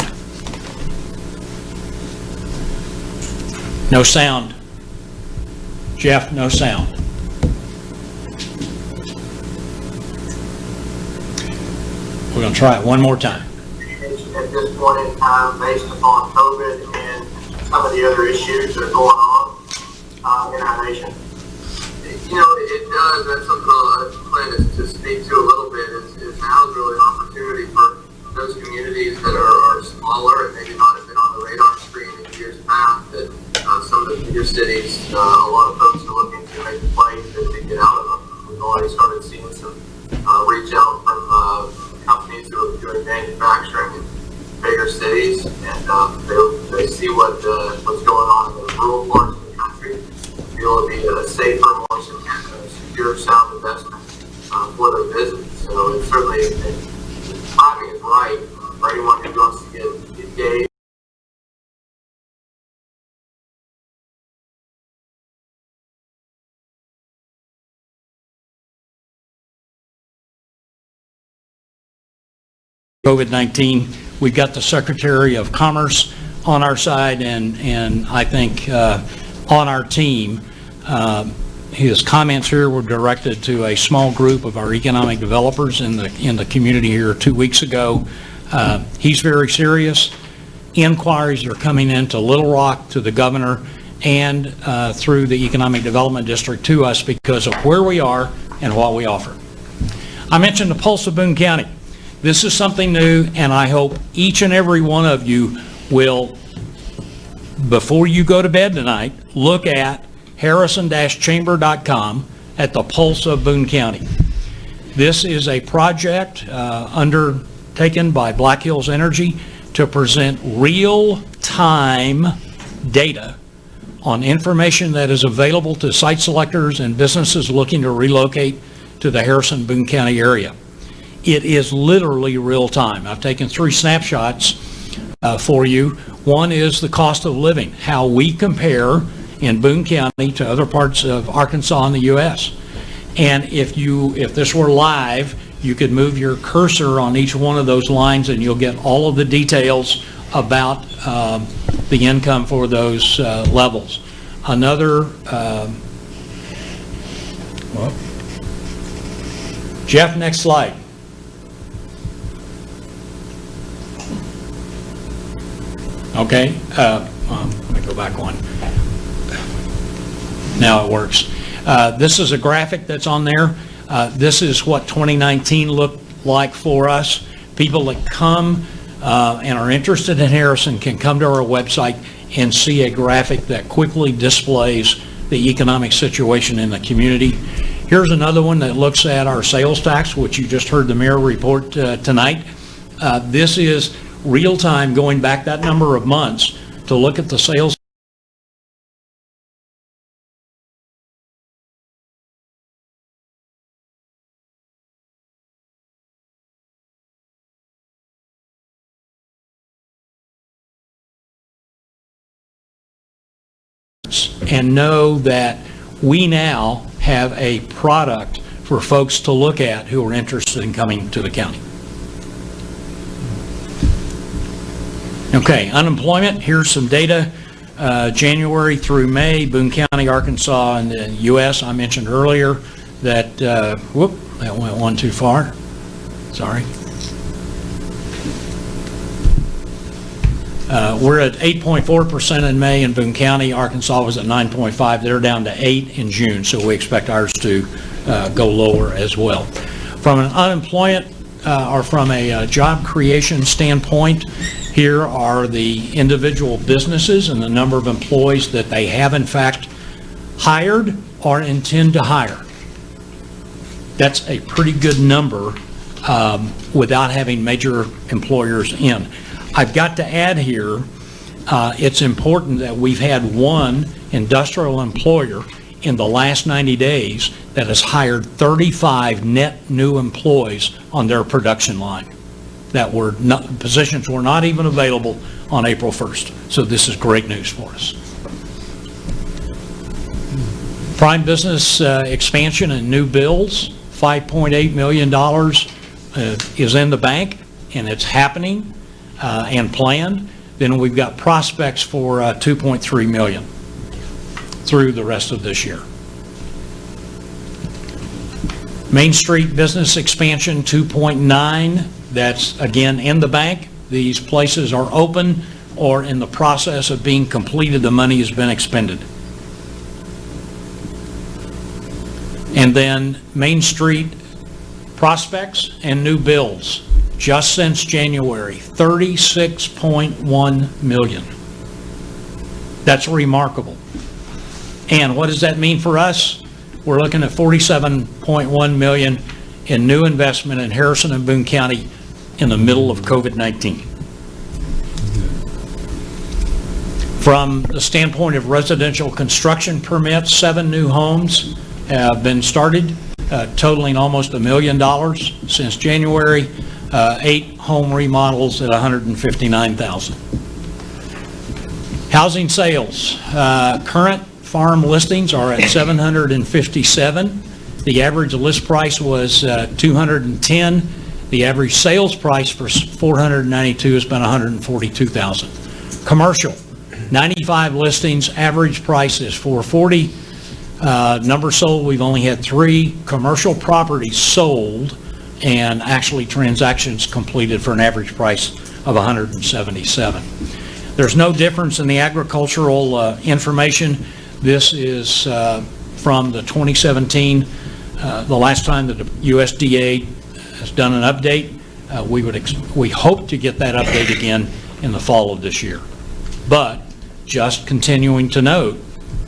No sound. Jeff, no sound. We're going to try it one more time. At this point in time, based upon COVID and some of the other issues that are going on in our nation. You know, it does, that's something I plan to speak to a little bit, is now is really an opportunity for those communities that are smaller and maybe not have been on the radar screen in years past, that some of the bigger cities, a lot of folks are looking to make the play to get out of them. We've already started seeing some reach out from companies who are doing manufacturing in bigger cities, and they see what's going on in the rural parts of the country. Feel it'll be a safer, more secure, sound investment for their business. So it's certainly, the timing is right for anyone who wants to get engaged. COVID-19, we've got the Secretary of Commerce on our side and I think on our team. His comments here were directed to a small group of our economic developers in the community here 2 weeks ago. He's very serious. Inquiries are coming into Little Rock, to the governor, and through the Economic Development District to us because of where we are and what we offer. I mentioned the Pulse of Boone County. This is something new, and I hope each and every one of you will, before you go to bed tonight, look at harrison-chamber.com at the Pulse of Boone County. This is a project undertaken by Black Hills Energy to present real-time data on information that is available to site selectors and businesses looking to relocate to the Harrison-Boone County area. It is literally real time. I've taken 3 snapshots for you. One is the cost of living, how we compare in Boone County to other parts of Arkansas and the U.S. And if this were live, you could move your cursor on each one of those lines and you'll get all of the details about the income for those levels. Another, Jeff, next slide. Okay, let me go back one. Now it works. This is a graphic that's on there. This is what 2019 looked like for us. People that come and are interested in Harrison can come to our website and see a graphic that quickly displays the economic situation in the community. Here's another one that looks at our sales tax, which you just heard the mayor report tonight. This is real time, going back that number of months to look at the sales and know that we now have a product for folks to look at who are interested in coming to the county. Okay, unemployment, here's some data. January through May, Boone County, Arkansas, and the U.S. I mentioned earlier that, that went one too far. Sorry. We're at 8.4% in May in Boone County. Arkansas was at 9.5. They're down to 8 in June, so we expect ours to go lower as well. From an unemployment or from a job creation standpoint, here are the individual businesses and the number of employees that they have in fact hired or intend to hire. That's a pretty good number without having major employers in. I've got to add here, it's important that we've had one industrial employer in the last 90 days that has hired 35 net new employees on their production line. That were not, positions were not even available on April 1st. So this is great news for us. Prime business expansion and new builds, $5.8 million is in the bank, and it's happening and planned. Then we've got prospects for $2.3 million through the rest of this year. Main Street business expansion, 2.9. That's again in the bank. These places are open or in the process of being completed. The money has been expended. And then Main Street prospects and new builds just since January, 36.1 million. That's remarkable. And what does that mean for us? We're looking at 47.1 million in new investment in Harrison and Boone County in the middle of COVID-19. From the standpoint of residential construction permits, 7 new homes have been started, totaling almost $1 million since January, 8 home remodels at $159,000. Housing sales, current farm listings are at 757. The average list price was 210. The average sales price for 492 has been 142,000. Commercial, 95 listings, average price is 440. Number sold, we've only had 3 commercial properties sold and actually transactions completed for an average price of 177. There's no difference in the agricultural information. This is from the 2017, the last time that the USDA has done an update. We hope to get that update again in the fall of this year. But just continuing to note,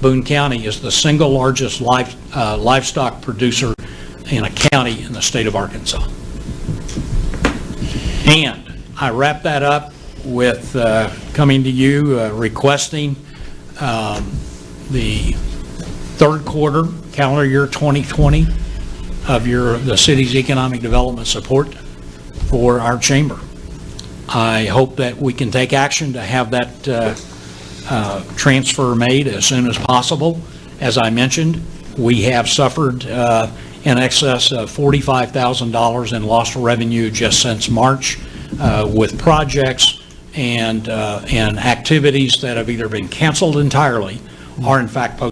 Boone County is the single largest livestock producer in a county in the state of Arkansas. And I wrap that up with coming to you requesting the third quarter calendar year 2020 of the city's economic development support for our chamber. I hope that we can take action to have that transfer made as soon as possible. As I mentioned, we have suffered in excess of $45,000 in lost revenue just since March with projects and activities that have either been canceled entirely or in fact postponed.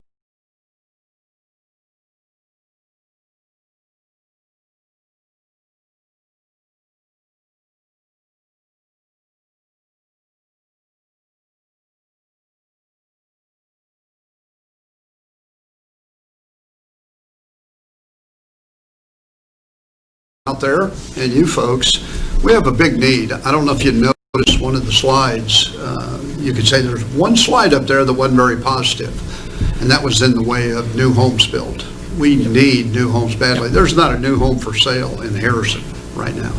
Out there, and you folks, we have a big need. I don't know if you noticed one of the slides. You could say there's one slide up there that wasn't very positive, and that was in the way of new homes built. We need new homes badly. There's not a new home for sale in Harrison right now.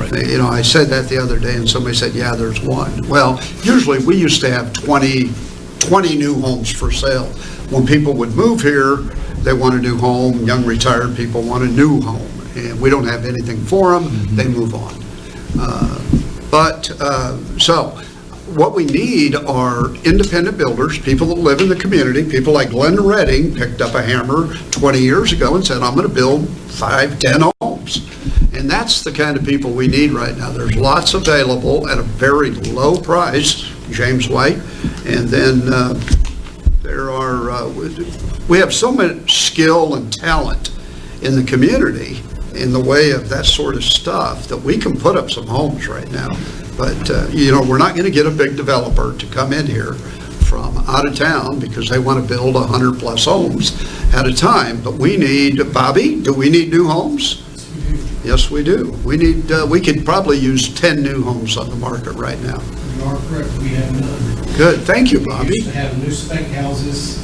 Right. You know, I said that the other day, and somebody said, yeah, there's one. Well, usually we used to have 20 new homes for sale. When people would move here, they want a new home. Young retired people want a new home. And we don't have anything for them, they move on. So what we need are independent builders, people that live in the community. People like Glenn Redding picked up a hammer 20 years ago and said, I'm going to build 5, 10 homes. And that's the kind of people we need right now. There's lots available at a very low price, James White. And then we have so much skill and talent in the community in the way of that sort of stuff that we can put up some homes right now. But, you know, we're not going to get a big developer to come in here from out of town because they want to build 100 plus homes at a time. But we need, Bobby, do we need new homes? Yes, we do. We need, we could probably use 10 new homes on the market right now. You are correct, we have none. Good, thank you, Bobby. We used to have new spec houses.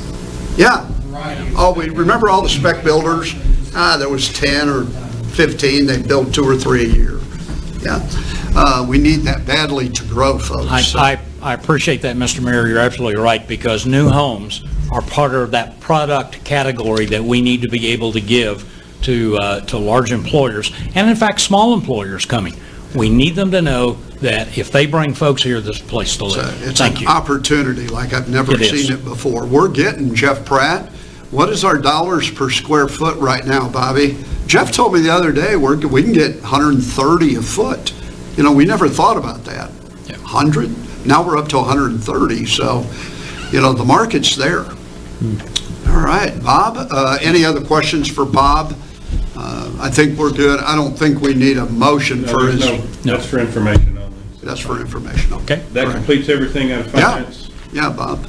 Yeah. Oh, we remember all the spec builders? There was 10 or 15, they build 2 or 3 a year. Yeah, we need that badly to grow, folks. I appreciate that, Mr. Mayor. You're absolutely right, because new homes are part of that product category that we need to be able to give to large employers, and in fact, small employers coming. We need them to know that if they bring folks here, this is a place to live. It's an opportunity like I've never seen it before. We're getting, Jeff Pratt, what is our dollars per square foot right now, Bobby? Jeff told me the other day we can get 130 a foot. You know, we never thought about that. 100? Now we're up to 130. So, you know, the market's there. All right, Bob, any other questions for Bob? I think we're good. I don't think we need a motion for his. No, that's for information only. So that's for information. Okay. That completes everything out of finance. Yeah, Bob.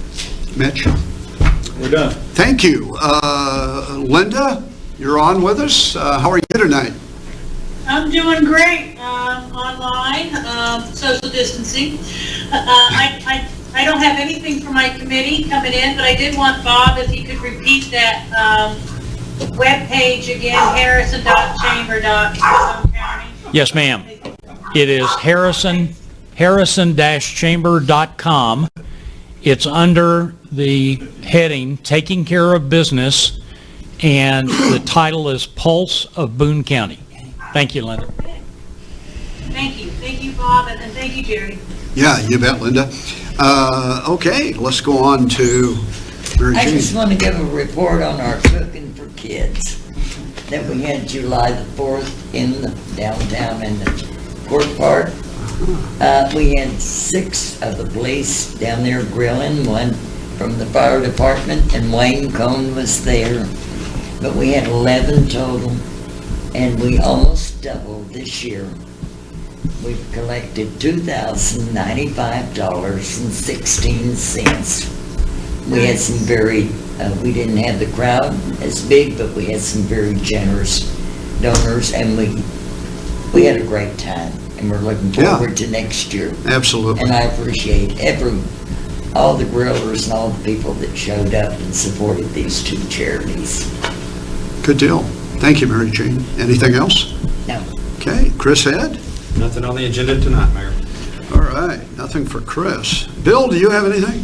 Mitch. We're done. Thank you. Linda, you're on with us. How are you tonight? I'm doing great online, social distancing. I don't have anything for my committee coming in, but I did want Bob, if he could repeat that web page again, harrison.chamber.county. Yes, ma'am. It is harrison-chamber.com. It's under the heading, Taking Care of Business, and the title is Pulse of Boone County. Thank you, Linda. Thank you, Bob, and thank you, Jerry. Yeah, you bet, Linda. Okay, let's go on to Mary I Jean. just want to give a report on our cooking for kids that we had July the 4th in the downtown in the Court Park. We had 6 of the police down there grilling, 1 from the fire department, and Wayne Cohn was there. But we had 11 total, and we almost doubled this year. We've collected $2,095.16. We had some very, we didn't have the crowd as big, but we had some very generous donors, and we had a great time, and we're looking forward to next year. Absolutely. And I appreciate all the grillers and all the people that showed up and supported these 2 charities. Good deal. Thank you, Mary Jean. Anything else? No. Okay, Chris Head? Nothing on the agenda tonight, Mayor. All right, nothing for Chris. Bill, do you have anything?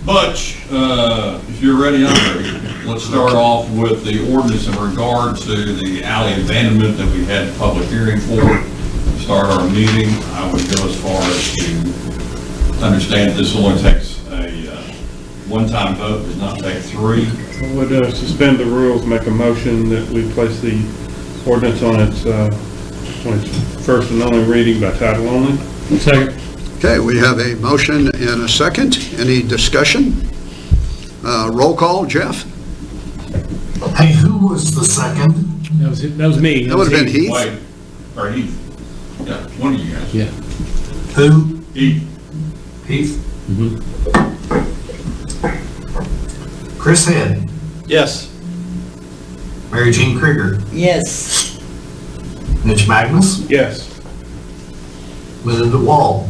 Butch, if you're ready, I'm ready. Let's start off with the ordinance in regard to the alley abandonment that we had a public hearing for. To start our meeting, I would go as far as to understand this only takes a one-time vote, does not take 3. I would suspend the rules, make a motion that we place the ordinance on its first and only reading by title only. Second. Okay, we have a motion and a second. Any discussion? Roll call, Jeff? Hey, who was the second? That was me. That would have been Heath. Wait, or Heath. Yeah, one of you guys. Yeah. Who? Heath. Heath? Mm-hmm. Chris Head? Yes. Mary Jean Krieger? Yes. Mitch Magnus? Yes. Linda Wall?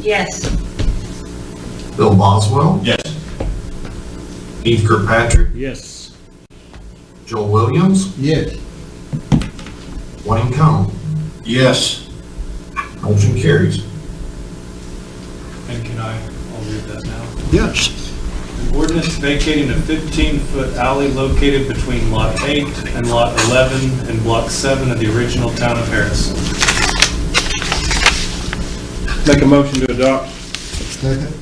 Yes. Bill Boswell? Yes. Heath Kirkpatrick? Yes. Joel Williams? Yes. Wayne Cohn? Yes. Motion carries. And can I'll read that now? Yes. An ordinance vacating a 15-foot alley located between Lot 8 and Lot 11 and Block 7 of the original town of Harrison. Make a motion to adopt. Second.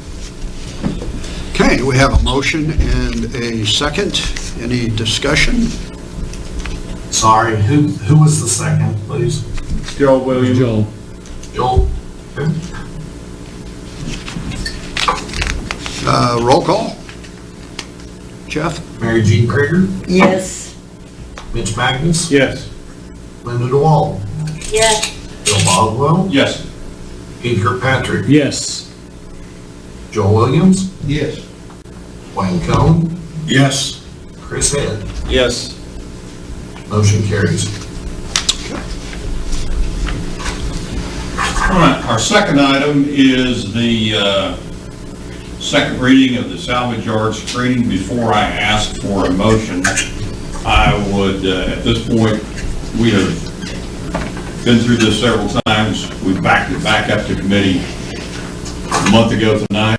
Okay, we have a motion and a second. Any discussion? Sorry, who was the second, please? Joel Williams. Joel? Okay. Roll call? Jeff? Mary Jean Krieger? Yes. Mitch Magnus? Yes. Linda DeWall? Yes. Bill Boswell? Yes. Heath Kirkpatrick? Yes. Joel Williams? Yes. Wayne Cohn? Yes. Chris Head? Yes. Motion carries. All right, our second item is the second reading of the salvage yard screening. Before I ask for a motion, I would, at this point, we have been through this several times. We backed it back up to committee a month ago tonight.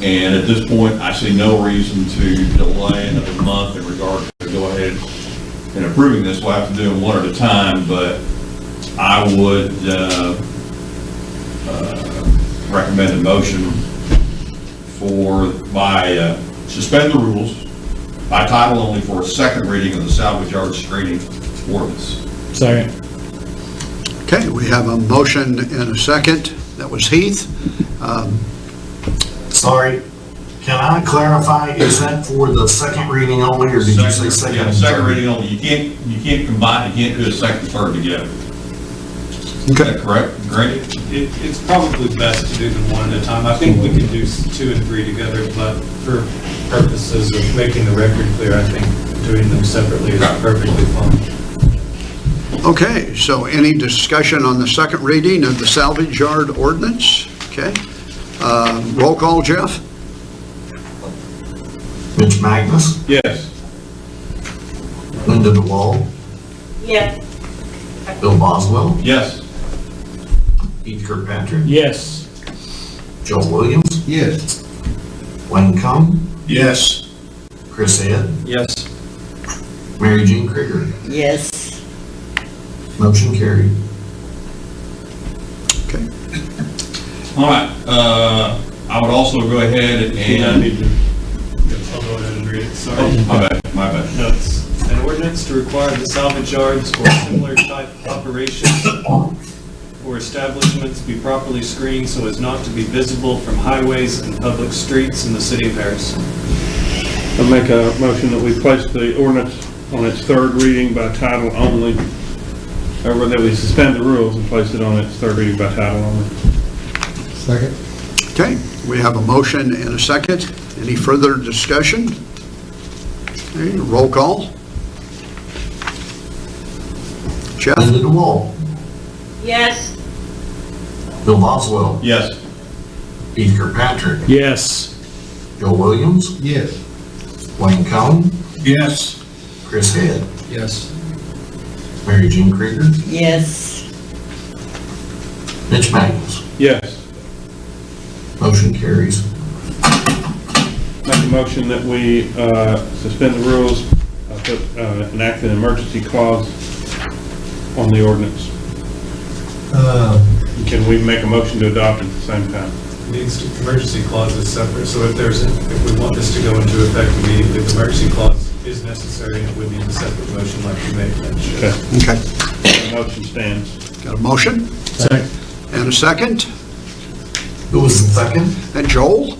And at this point, I see no reason to delay another month in regard to go ahead and approving this. We'll have to do them one at a time, but I would recommend a motion by suspend the rules by title only for a second reading of the salvage yard screening ordinance. Second. Okay, we have a motion and a second. That was Heath. Sorry, can I clarify, is that for the second reading only, or did you say second? Yeah, and second third? reading only. You can't combine, you can't do a second and third together. Is that correct? Great. It's probably best to do them one at a time. I think we could do 2 and 3 together, but for purposes of making the record clear, I think doing them separately is perfectly fine. Okay, so any discussion on the second reading of the salvage yard ordinance? Okay. Roll call, Jeff? Mitch Magnus? Yes. Linda DeWall? Yes. Bill Boswell? Yes. Keith Kirkpatrick, Yes. Joel Williams, Yes. Wayne Combs, Yes. Chris Head, Yes. Mary Jean Krieger. Yes. Motion carried. Okay. All right, I would also go ahead and, I'll go ahead and read it, sorry. my bad. No, it's an ordinance to require the salvage yards or similar type operations or establishments be properly screened so as not to be visible from highways and public streets in the city of Harrison. I'll make a motion that we place the ordinance on its third reading by title only, or that we suspend the rules and place it on its third reading by title only. Second. Okay, we have a motion and a second. Any further discussion? Okay, roll call. Jeff? Linda DeWalt, Yes. Bill Boswell, Yes. Keith Kirkpatrick, Yes. Joel Williams, Yes. Wayne Combs, Yes. Chris Head, Yes. Mary Jean Krieger, Yes. Mitch Magnus. Yes. Motion carries. Make a motion that we suspend the rules, enact an emergency clause on the ordinance. Can we make a motion to adopt at the same time? Needs to, emergency clause is separate, so if we want this to go into effect immediately, the emergency clause is necessary and it would need a separate motion like you made mention. Okay. Okay, The motion stands. got a motion? Second. And a second? Who was the second? And Joel?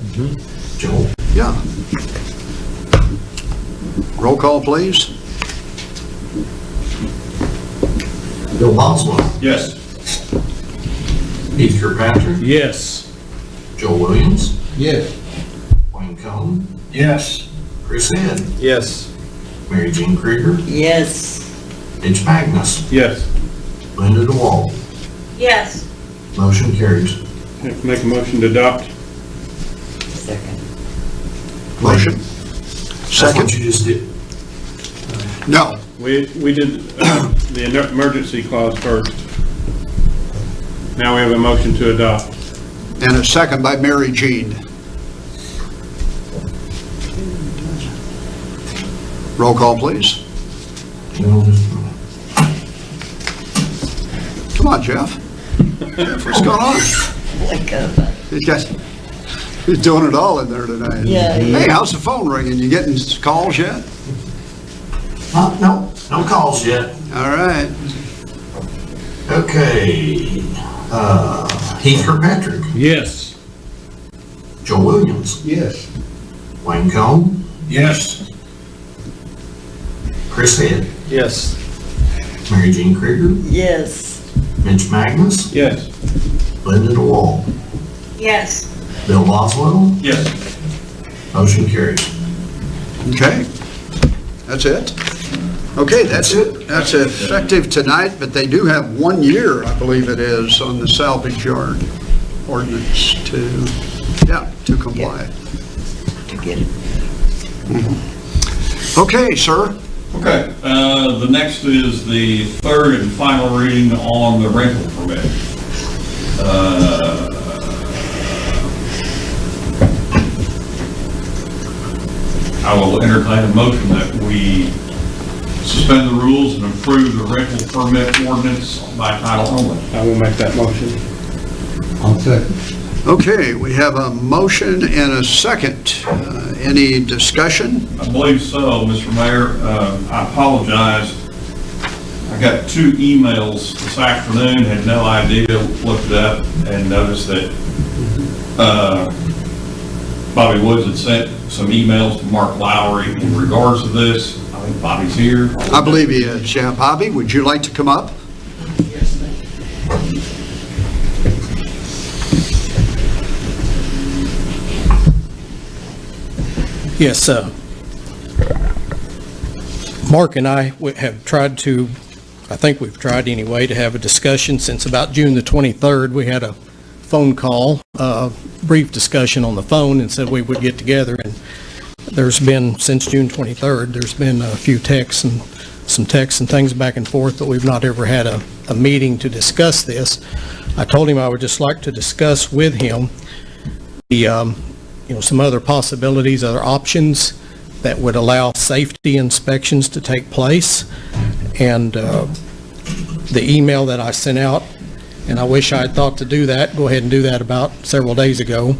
Joel. Yeah. Roll call, please. Bill Boswell, Yes. Keith Kirkpatrick, Yes. Joel Williams, Yes. Wayne Combs, Yes. Chris Head, Yes. Mary Jean Krieger, Yes. Mitch Magnus, Yes. Linda DeWalt. Yes. Motion carries. Make a motion to adopt. Second. Motion. That's what Second? you just did. No. We did the emergency clause first. Now we have a motion to adopt. And a second by Mary Jean. Roll call, please. Come on, Jeff. Jeff, what's going on? Wake up. He's doing it all in there tonight. Yeah, Hey, yeah. how's the phone ringing? You getting calls yet? No calls yet. All right. Okay. Keith Kirkpatrick, Yes. Joel Williams, Yes. Wayne Combs, Yes. Chris Head, Yes. Mary Jean Krieger, Yes. Mitch Magnus, Yes. Linda DeWalt, Yes. Bill Boswell. Yes. Motion carries. Okay. That's it? Okay, that's it. That's effective tonight, but they do have 1 year, I believe it is, on the salvage yard ordinance to comply. To get it. Okay, sir. Okay, the next is the third and final reading on the rental permit. I will entertain a motion that we suspend the rules and approve the rental permit ordinance by title only. I will make that motion. I'll second. Okay, we have a motion and a second. Any discussion? I believe so, Mr. Mayor. I apologize. I got 2 emails this afternoon, had no idea, looked it up and noticed that Bobby Woods had sent some emails to Mark Lowry in regards to this. I think Bobby's here. I believe he is. Yeah, Bobby, would you like to come up? Yes, thank you. Yes, Mark and I have tried to, I think we've tried anyway, to have a discussion since about June the 23rd. We had a phone call, brief discussion on the phone, and said we would get together. And there's been, since June 23rd, there's been a few texts and some texts and things back and forth, but we've not ever had a meeting to discuss this. I told him I would just like to discuss with him the, some other possibilities, other options that would allow safety inspections to take place. And the email that I sent out, and I wish I had thought to do that, go ahead and do that about several days ago.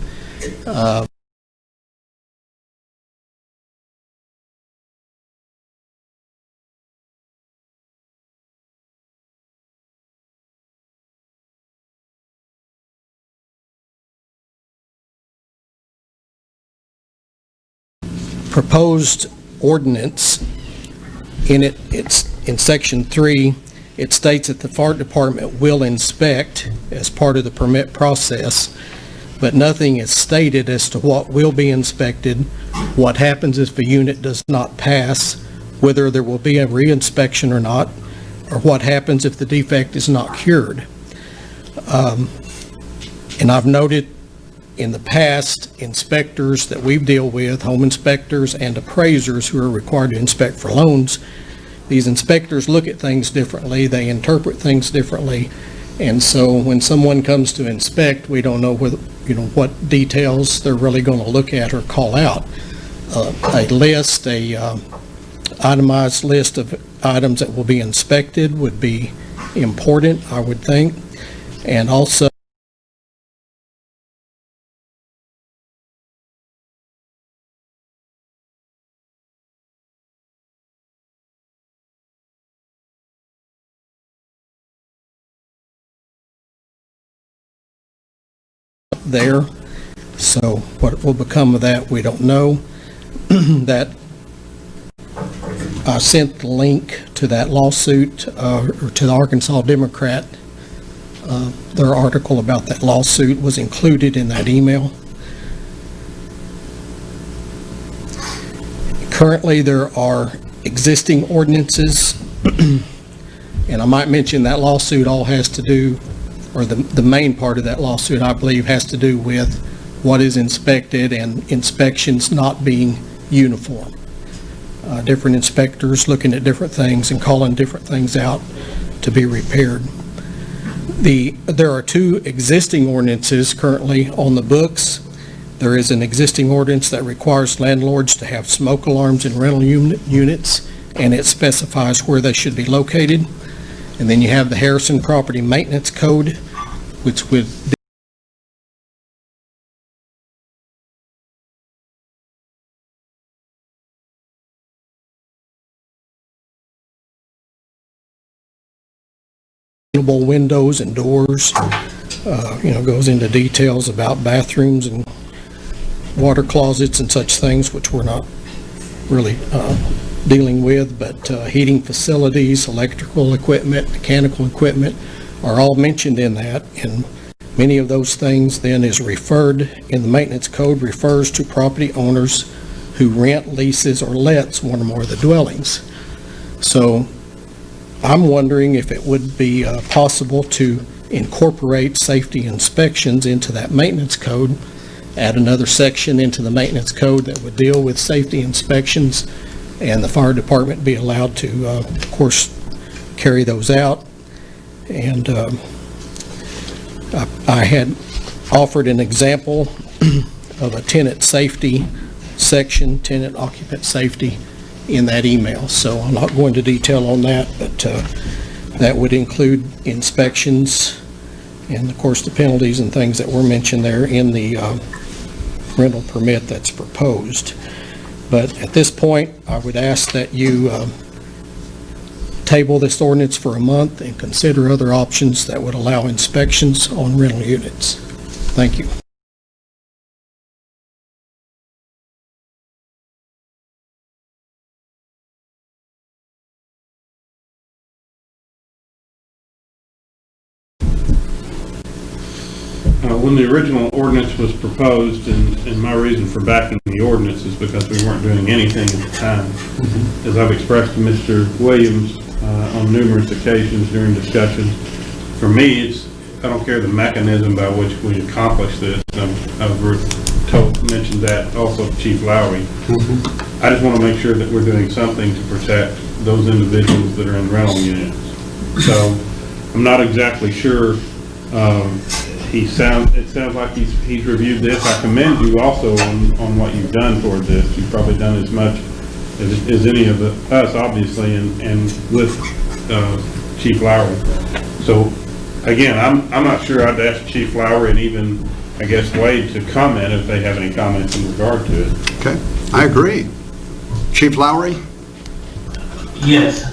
Proposed ordinance, it's in section 3, it states that the fire department will inspect as part of the permit process, but nothing is stated as to what will be inspected, what happens if a unit does not pass, whether there will be a reinspection or not, or what happens if the defect is not cured. And I've noted in the past, inspectors that we deal with, home inspectors and appraisers who are required to inspect for loans, these inspectors look at things differently, they interpret things differently, and so when someone comes to inspect, we don't know whether, what details they're really going to look at or call out. A itemized list of items that will be inspected would be important, I would think, and also there. So what will become of that, we don't know. That I sent the link to that lawsuit, or to the Arkansas Democrat. Their article about that lawsuit was included in that email. Currently, there are existing ordinances, and I might mention that lawsuit all has to do, or the main part of that lawsuit, I believe, has to do with what is inspected and inspections not being uniform. Different inspectors looking at different things and calling different things out to be repaired. There are 2 existing ordinances currently on the books. There is an existing ordinance that requires landlords to have smoke alarms in rental units, and it specifies where they should be located. And then you have the Harrison Property Maintenance Code, which would windows and doors, goes into details about bathrooms and water closets and such things, which we're not really dealing with, but heating facilities, electrical equipment, mechanical equipment are all mentioned in that, and many of those things then is referred in the maintenance code, refers to property owners who rent, leases, or lets one or more of the dwellings. So I'm wondering if it would be possible to incorporate safety inspections into that maintenance code, add another section into the maintenance code that would deal with safety inspections, and the fire department be allowed to, of course, carry those out. And I had offered an example of a tenant safety section, tenant occupant safety, in that email. So I'm not going to detail on that, but that would include inspections and, of course, the penalties and things that were mentioned there in the rental permit that's proposed. But at this point, I would ask that you table this ordinance for a month and consider other options that would allow inspections on rental units. Thank you. When the original ordinance was proposed, and my reason for backing the ordinance is because we weren't doing anything at the time. As I've expressed to Mr. Williams on numerous occasions during discussions, for me, I don't care the mechanism by which we accomplish this. I've mentioned that also to Chief Lowry. I just want to make sure that we're doing something to protect those individuals that are in rental units. So I'm not exactly sure it sounds like he's reviewed this. I commend you also on what you've done toward this. You've probably done as much as any of us, obviously, and with Chief Lowry. So, again, I'm not sure. I'd ask Chief Lowry and even, I guess, Wade to comment if they have any comments in regard to it. Okay, I agree. Chief Lowry? Yes,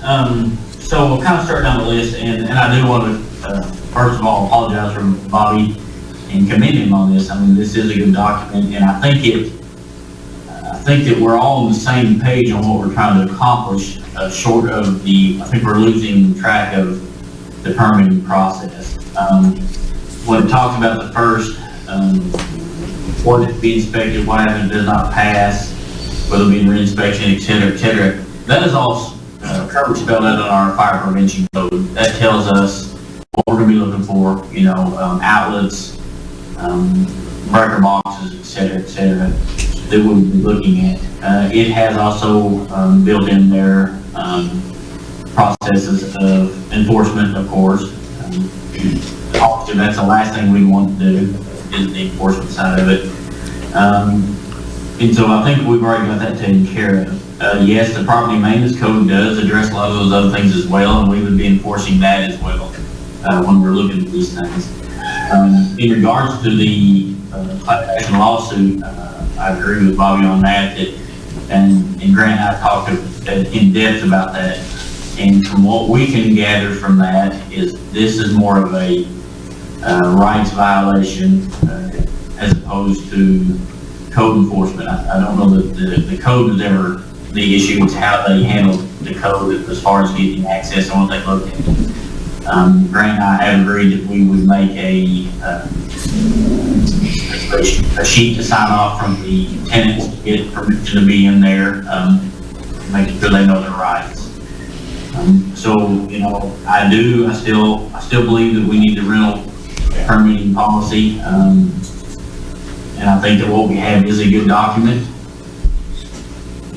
so we'll kind of start down the list, and I do want to, first of all, apologize for Bobby and commend him on this. I mean, this is a good document, and I think that we're all on the same page on what we're trying to accomplish, short of I think we're losing track of the permitting process. When it talks about the first, ordinance be inspected, what happens if it does not pass, whether it be reinspection, et cetera, that is all covered, spelled out in our fire prevention code. That tells us what we're going to be looking for, outlets, breaker boxes, et cetera, that we'll be looking at. It has also built in there processes of enforcement, of course. Obviously, that's the last thing we want to do, is the enforcement side of it. And so I think we've already got that taken care of. Yes, the property maintenance code does address a lot of those other things as well, and we would be enforcing that as well when we're looking at these things. In regards to the class action lawsuit, I agree with Bobby on that, and Grant and I talked in depth about that. And from what we can gather from that is this is more of a rights violation as opposed to code enforcement. I don't know that the code is ever the issue. It's how they handle the code as far as getting access and what they look at. Grant and I have agreed that we would make a sheet to sign off from the tenants to get permission to be in there, making sure they know their rights. So, I still believe that we need the rental permitting policy, and I think that what we have is a good document,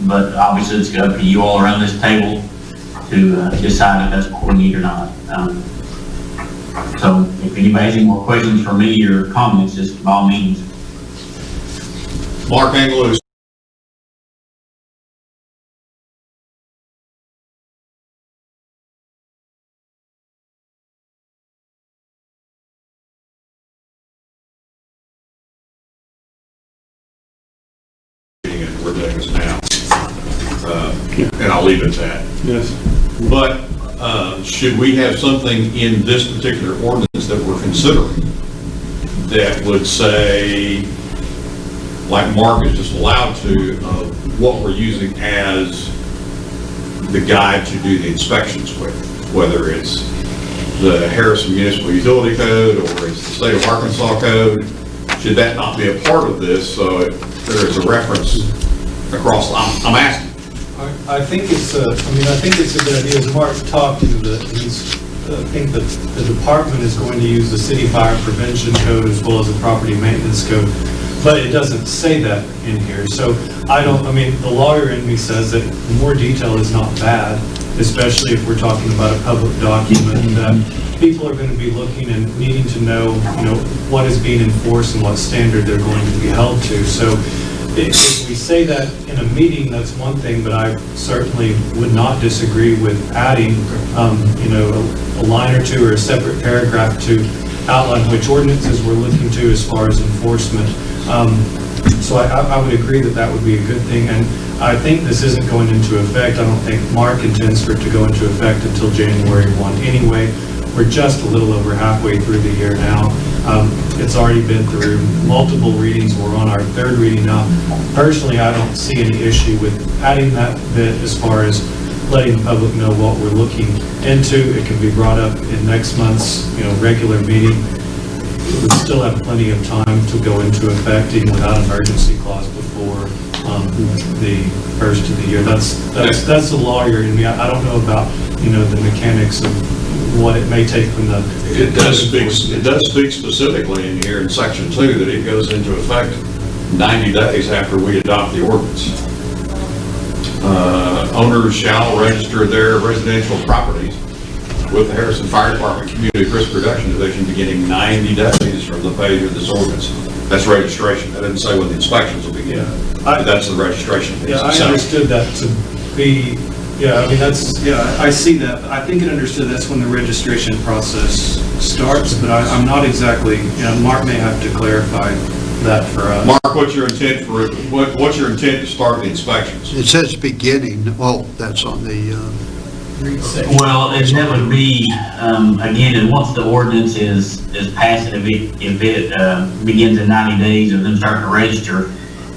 but obviously it's up to you all around this table to decide if that's what we need or not. So if anybody has any more questions for me or comments, just by all means. Mark Anglo. We're doing this now, and I'll leave it at that. Yes. But should we have something in this particular ordinance that we're considering that would say, like Mark is just allowed to, what we're using as the guide to do the inspections with, whether it's the Harrison Municipal Utility Code or it's the State of Arkansas Code? Should that not be a part of this so there is a reference across? I'm asking. I think it's a good idea. As Mark talked to I think that the department is going to use the city fire prevention code as well as the property maintenance code, but it doesn't say that in here. So the lawyer in me says that more detail is not bad, especially if we're talking about a public document that people are going to be looking and needing to know, what is being enforced and what standard they're going to be held to. So if we say that in a meeting, that's one thing, but I certainly would not disagree with adding, a line or two or a separate paragraph to outline which ordinances we're looking to as far as enforcement. So I would agree that would be a good thing, and I think this isn't going into effect. I don't think Mark intends for it to go into effect until January 1 anyway. We're just a little over halfway through the year now. It's already been through multiple readings. We're on our third reading now. Personally, I don't see any issue with adding that bit as far as letting the public know what we're looking into. It can be brought up in next month's regular meeting. We still have plenty of time to go into effect even without an emergency clause before the first of the year. That's the lawyer in me. I don't know about the mechanics of what it may take from the... It does speak specifically in here in section 2 that it goes into effect 90 days after we adopt the ordinance. Owners shall register their residential properties with the Harrison Fire Department Community Risk Reduction Division beginning 90 days from the failure of this ordinance. That's registration. That doesn't say when the inspections will begin. That's the registration. Yeah, I understood that to be, I mean, I see that. I think it understood that's when the registration process starts, but I'm not exactly, Mark may have to clarify that for us. Mark, what's your intent to start the inspections? It says beginning, well, that's on the, Well, that would be, again, and once the ordinance is passed, and if it begins in 90 days of them starting to register,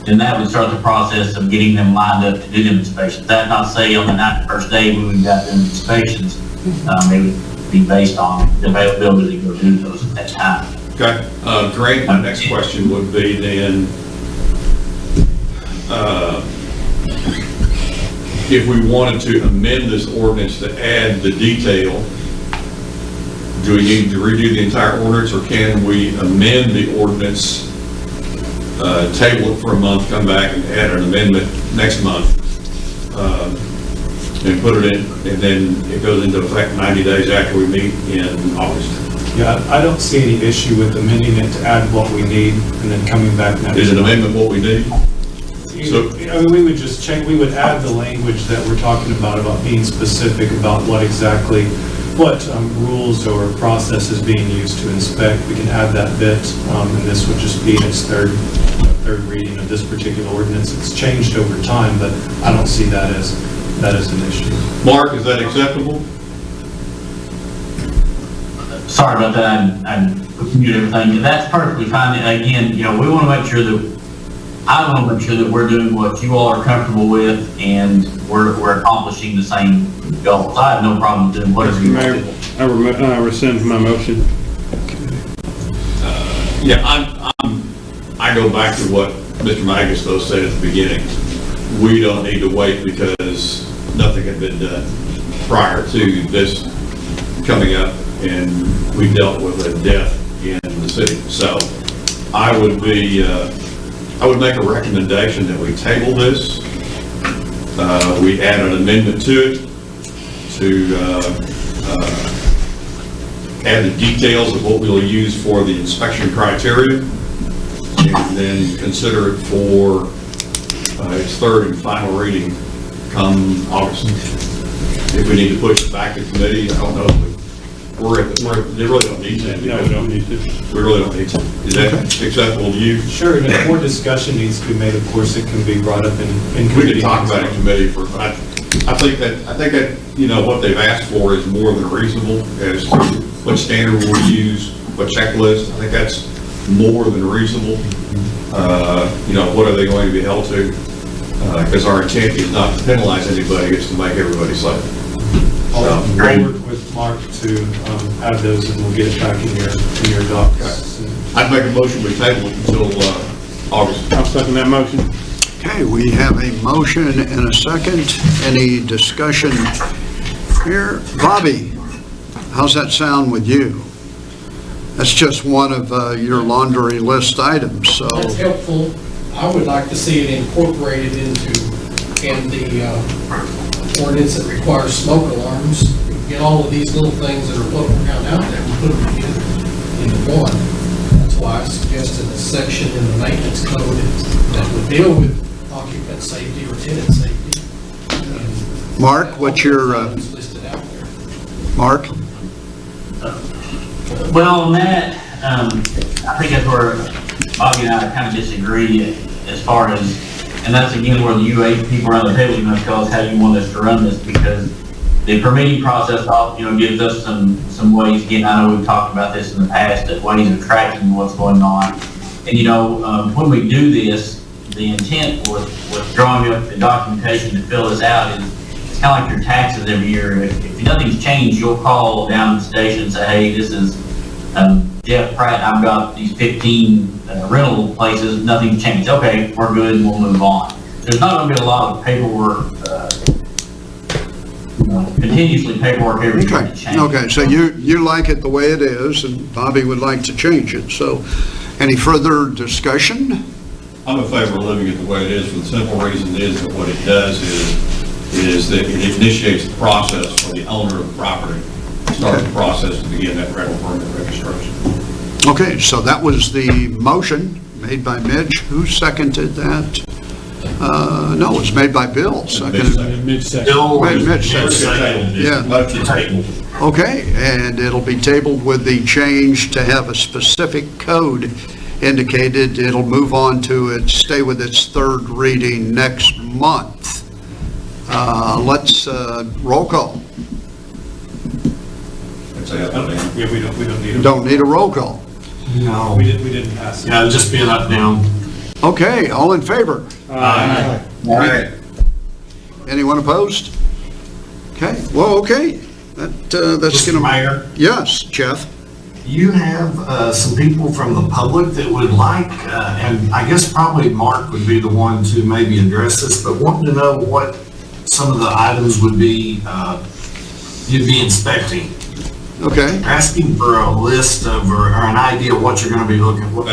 then that would start the process of getting them lined up to do them inspections. That not say on the 91st day when we got them inspections, it would be based on the availability to go do those at that time. Okay. Greg, my next question would be then, if we wanted to amend this ordinance to add the detail, do we need to redo the entire ordinance, or can we amend the ordinance, table it for a month, come back and add an amendment next month, and put it in, and then it goes into effect 90 days after we meet in August? Yeah, I don't see any issue with amending it to add what we need and then coming back next. Is an amendment what we need? So, I mean, we would just change, we would add the language that we're talking about being specific about what rules or process is being used to inspect. We can add that bit, and this would just be in its third reading of this particular ordinance. It's changed over time, but I don't see that as an issue. Mark, is that acceptable? Sorry about that, I muted everything. That's perfectly fine. Again, we want to make sure that, I want to make sure that we're doing what you all are comfortable with, and we're accomplishing the same goals. I have no problem doing whatever you want to do. I rescind my motion. I go back to what Mr. Magus though said at the beginning. We don't need to wait because nothing had been done prior to this coming up, and we dealt with a death in the city. So I would make a recommendation that we table this. We add an amendment to it to add the details of what we'll use for the inspection criteria, and then consider it for its third and final reading come August. If we need to push it back to committee, I don't know. They really don't need to. No, we don't need to. We really don't need to. Is that acceptable to you? Sure, and if more discussion needs to be made, of course, it can be brought up in committee. We can talk about it in committee I think that, what they've asked for is more than reasonable as to what standard we'll use, what checklist. I think that's more than reasonable. What are they going to be held to? Because our intent is not to penalize anybody, it's to make everybody safe. I'll work with Mark to add those, and we'll get it back in your docs. Okay. I'd make a motion we table it until August. I'll second that motion. okay, we have a motion and a second. Any discussion here? Bobby, how's that sound with you? That's just one of your laundry list items, so. That's helpful. I would like to see it incorporated into the ordinance that requires smoke alarms. Get all of these little things that are floating around out there and put them together into one. That's why I suggested a section in the maintenance code that would deal with occupant safety or tenant safety. And Mark, what's your, listed out there. Mark? Well, on that, I think that's where Bobby and I kind of disagree as far as, and that's again where the UA people around the table must tell us how you want us to run this, because the permitting process, gives us some ways. Again, I know we've talked about this in the past, that ways of tracking what's going on. And when we do this, the intent with drawing up the documentation to fill this out is it's kind of like your taxes every year. If nothing's changed, you'll call down to the station and say, hey, this is Jeff Pratt, I've got these 15 rental places, nothing's changed. Okay, we're good, and we'll move on. There's not going to be a lot of paperwork, continuously paperwork every year to change. Okay, so you like it the way it is, and Bobby would like to change it. So, any further discussion? I'm in favor of leaving it the way it is, for the simple reason is that what it does is that it initiates the process for the owner of the property start the process to begin that rental permit registration. Okay, so that was the motion made by Mitch. Who seconded that? No, it was made by Bill. Seconded. Mitch second. Mitch seconded. Yeah. Left the table. Okay, and it'll be tabled with the change to have a specific code indicated. It'll move on to stay with its third reading next month. Let's roll call. Yeah, we don't need a. Don't need a roll call. No. We didn't pass it. Yeah, it'll just be an up, down. Okay, all in favor? Aye. Aye. Anyone opposed? Okay, well, okay. That's Mr. gonna. Mayor? Yes, Jeff? You have some people from the public that would like, and I guess probably Mark would be the one to maybe address this, but wanting to know what some of the items would be you'd be inspecting. Okay. Asking for a list of, or an idea of what you're gonna be looking, what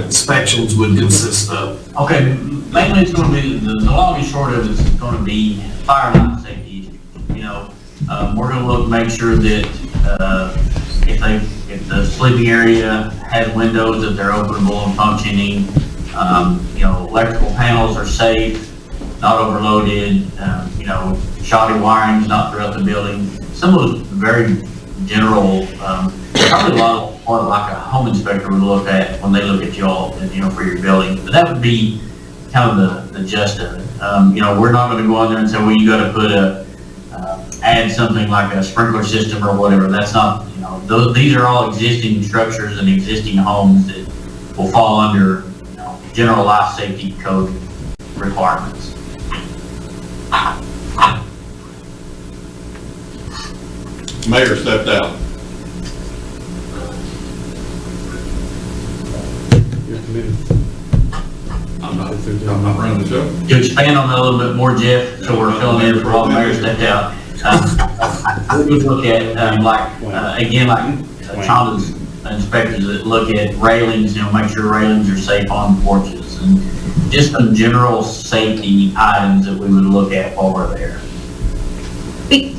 inspections would consist of. Okay, mainly it's gonna be, the long and short of it is gonna be fire and life safety. You know, we're gonna look, make sure that, if the sleeping area has windows, that they're openable and functioning. You know, electrical panels are safe, not overloaded, you know, shoddy wiring is not throughout the building. Some of those very general, probably a lot of what like a home inspector would look at when they look at you all, you know, for your building. But that would be kind of the gist of it. You know, we're not gonna go on there and say, well, you gotta put add something like a sprinkler system or whatever. That's not, you know, these are all existing structures and existing homes that will fall under, you know, general life safety code requirements. Mayor stepped out. You're committed. I'm not running the show. To expand on that a little bit more, Jeff, so we're filling in for all the mayor stepped out. We would look at, again, like Chonda's inspectors that look at railings, you know, make sure railings are safe on porches, and just some general safety items that we would look at while we're there.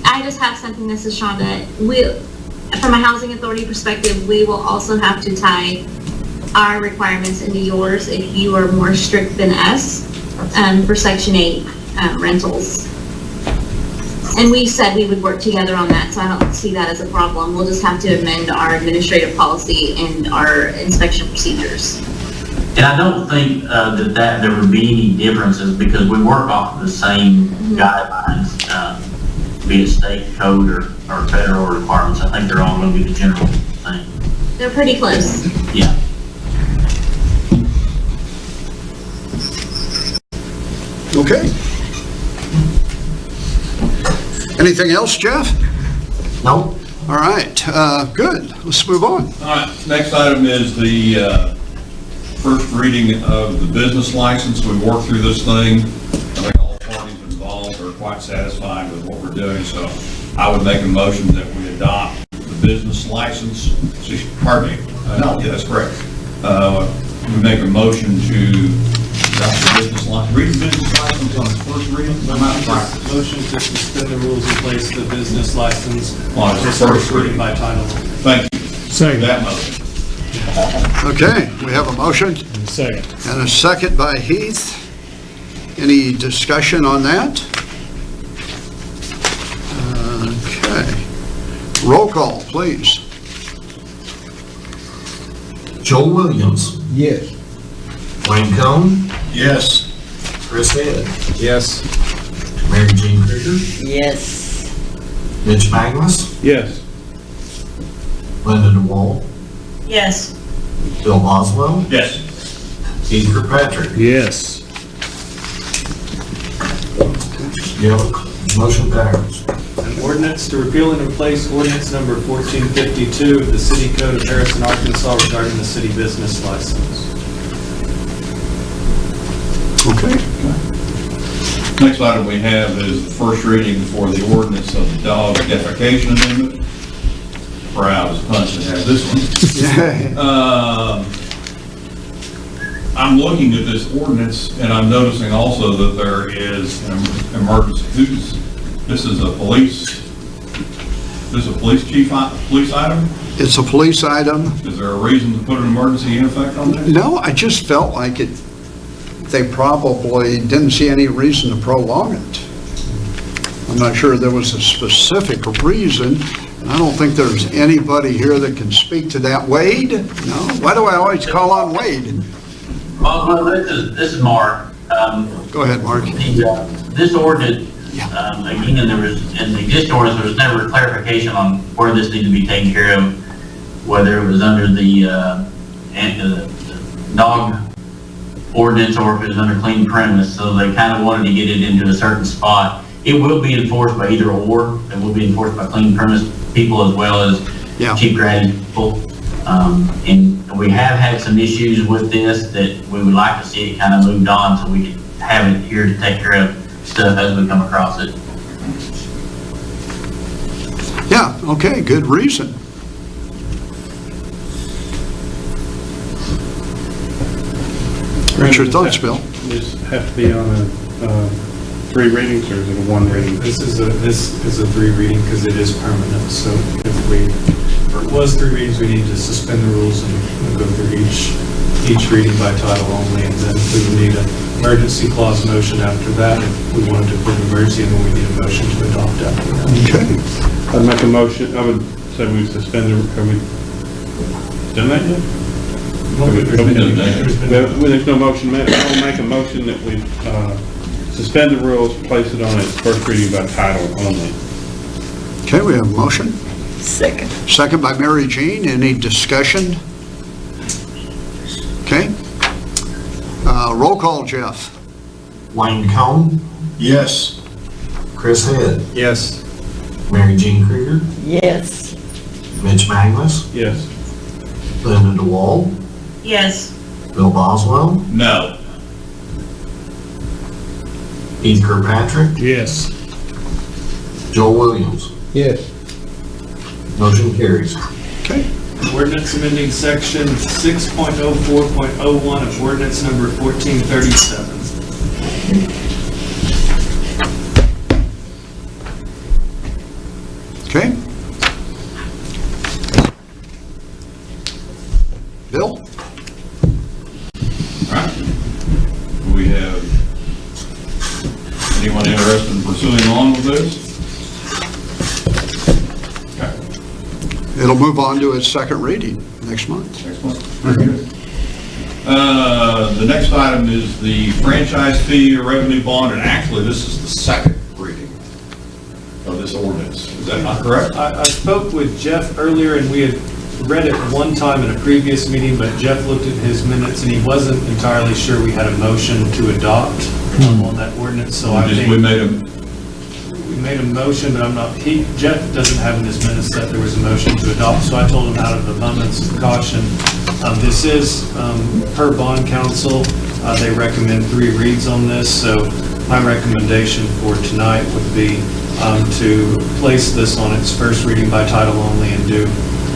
I just have something, this is Shonda. From a housing authority perspective, we will also have to tie our requirements into yours if you are more strict than us for Section 8 rentals. And we said we would work together on that, so I don't see that as a problem. We'll just have to amend our administrative policy and our inspection procedures. And I don't think that there would be any differences because we work off of the same guidelines, be it state code or federal requirements. I think they're all going to be the general thing. They're pretty close. Yeah. Okay. Anything else, Jeff? No. All right, good. Let's move on. All right, next item is the first reading of the business license. We worked through this thing. I think all parties involved are quite satisfied with what we're doing, so I would make a motion that we adopt the business license. Pardon me. No, yeah, that's correct. We make a motion to adopt the business license. Read the business license on its first reading. Motion to suspend the rules and place the business license on its first reading by title. Thank you. Second. That motion. Okay, we have a motion. Second. And a second by Heath. Any discussion on that? Okay. Roll call, please. Joel Williams. Yes. Wayne Cohn. Yes. Chris Head. Yes. Mary Jean Krieger. Yes. Mitch Magnus. Yes. Linda DeWall. Yes. Bill Boswell. Yes. Keith Kirkpatrick. Yes. Yep. Motion carries. An ordinance to repeal and replace ordinance number 1452 of the City Code of Harrison, Arkansas regarding the city business license. Okay. Next item we have is the first reading for the ordinance of the dog defecation amendment. Proud as punch to have this one. I'm looking at this ordinance and I'm noticing also that there is an emergency. This is a police this a police item? It's a police item. Is there a reason to put an emergency in effect on this? No, I just felt like they probably didn't see any reason to prolong it. I'm not sure there was a specific reason. I don't think there's anybody here that can speak to that. Wade? No? Why do I always call on Wade? Well, this is Mark. Go ahead, Mark. This ordinance, again, in the existing ordinance, there was never clarification on where this needed to be taken care of, whether it was under the dog ordinance or if it was under clean premise. So they kind of wanted to get it into a certain spot. It will be enforced by either or. It will be enforced by clean premise people as well as cheap gratis people. And we have had some issues with this that we would like to see it kind of moved on so we can have it here to take care of stuff as we come across it. Yeah, okay, good reason. What's your thoughts, Bill? This have to be on a 3 readings, or is it a 1 reading? This is a 3 reading because it is permanent. So if it was 3 readings, we need to suspend the rules and go through each reading by title only, and then we would need an emergency clause motion after that. If we wanted to put an emergency, and then we need a motion to adopt after that. Okay. I'd make a motion, I would say we suspend the, have we done that yet? There's no motion made. I will make a motion that we suspend the rules, place it on its first reading by title only. Okay, we have a motion. Second. Second by Mary Jean. Any discussion? Okay. Roll call, Jeff. Wayne Cohn, Yes. Chris Head, Yes. Mary Jean Krieger, Yes. Mitch Magnus, Yes. Linda DeWall, Yes. Bill Boswell, No. Heath Kirkpatrick, Yes. Joel Williams. Yes. Motion carries. Okay. Ordinance amending section 6.04.01 of ordinance number 1437. Okay. Bill? All right. Do we have anyone interested in pursuing on with this? It'll move on to its second reading next month. Very good. The next item is the franchise fee or revenue bond, and actually this is the second reading of this ordinance. Is that not correct? I spoke with Jeff earlier, and we had read it one time in a previous meeting, but Jeff looked at his minutes and he wasn't entirely sure we had a motion to adopt on that ordinance, so I think We made a made a motion, but Jeff doesn't have in his minutes that there was a motion to adopt, so I told him out of abundance of caution. This is per bond council. They recommend 3 reads on this, so my recommendation for tonight would be to place this on its first reading by title only and do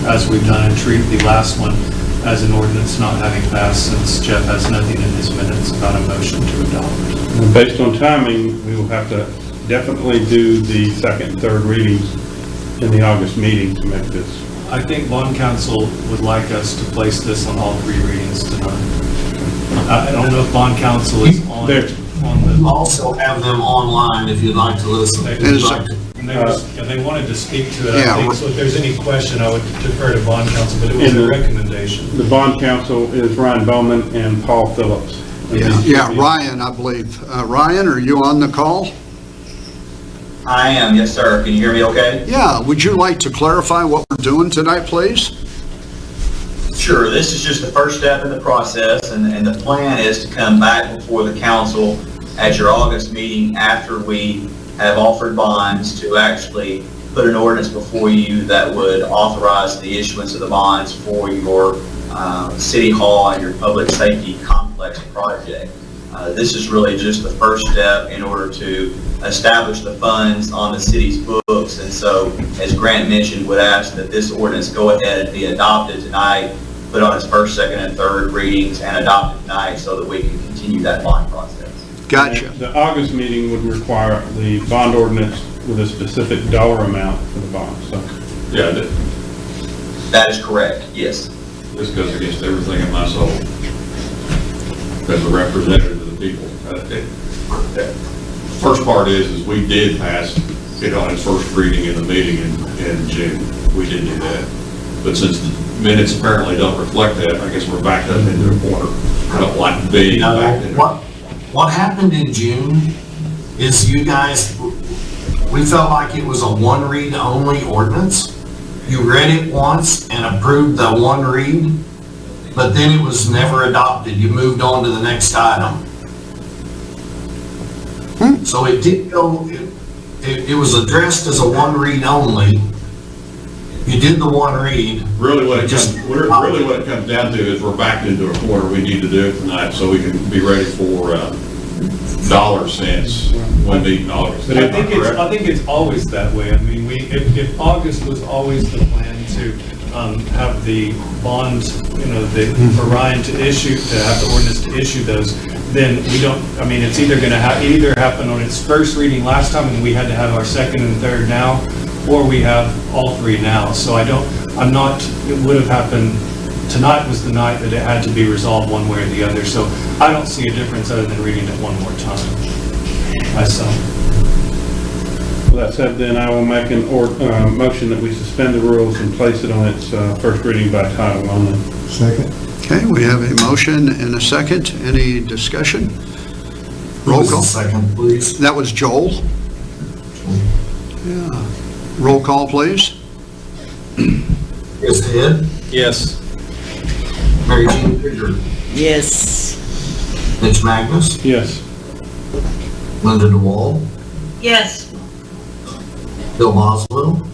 as we've done and treat the last one as an ordinance not having passed, since Jeff has nothing in his minutes about a motion to adopt. And based on timing, we will have to definitely do the second and third readings in the August meeting to make this. I think bond council would like us to place this on all 3 readings tonight. I don't know if bond council is on the. Also have them online if you'd like to listen. They wanted to speak to it, I think, so if there's any question, I would defer to bond council, but it was a recommendation. The bond council is Ryan Bowman and Paul Phillips. Yeah, Ryan, I believe. Ryan, are you on the call? I am, yes, sir. Can you hear me okay? Yeah, would you like to clarify what we're doing tonight, please? Sure. This is just the first step in the process, and the plan is to come back before the council at your August meeting after we have offered bonds to actually put an ordinance before you that would authorize the issuance of the bonds for your city hall and your public safety complex project. This is really just the first step in order to establish the funds on the city's books. And so, as Grant mentioned, would ask that this ordinance go ahead and be adopted tonight, put on its first, second, and third readings, and adopted tonight so that we can continue that bond process. Gotcha. The August meeting would require the bond ordinance with a specific dollar amount for the bond. So Yeah, That is correct, yes. this goes against everything in my soul. As a representative of the people. First part is we did pass it on its first reading in the meeting in June. We did do that. But since the minutes apparently don't reflect that, I guess we're backed up into a corner. I don't like being backed into. What happened in June is you guys, we felt like it was a one read only ordinance. You read it once and approved the one read, but then it was never adopted. You moved on to the next item. So it did go, it was addressed as a one read only. You did the one read. Really what it comes down to is we're backed into a corner. We need to do it tonight so we can be ready for dollar cents when meeting August. But I think it's always that way. I mean, if August was always the plan to have the bond, for Ryan to issue, to have the ordinance to issue those, then we don't, I mean, it's either going to either happen on its first reading last time and we had to have our second and third now, or we have all three now. So it would have happened, tonight was the night that it had to be resolved one way or the other. So I don't see a difference other than reading it one more time myself. With that said, then I will make an motion that we suspend the rules and place it on its first reading by title only. Second. Okay, we have a motion and a second. Any discussion? Roll call. Second, please. That was Joel. Yeah. Roll call, please. Chris Head, Yes. Mary Jean Krieger, Yes. Mitch Magnus, Yes. Linda DeWall, Yes. Bill Boswell,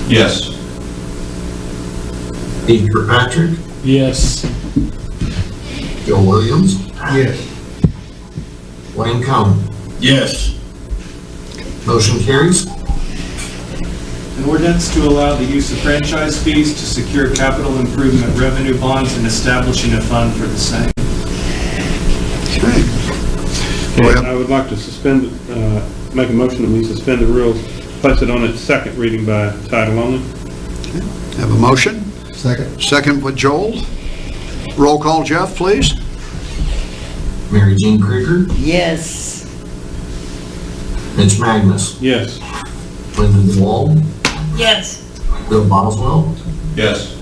Yes. Steve Kirkpatrick, Yes. Joe Williams, Yes. Wayne Combs. Yes. Motion carries. An ordinance to allow the use of franchise fees to secure capital improvement revenue bonds and establishing a fund for the same. Okay, I would like to suspend, make a motion that we suspend the rules, place it on its second reading by title only. Have a motion? Second. Second with Joel. Roll call, Jeff, please. Mary Jean Krieger, Yes. Mitch Magnus, Yes. Linda DeWall, Yes. Bill Boswell, Yes.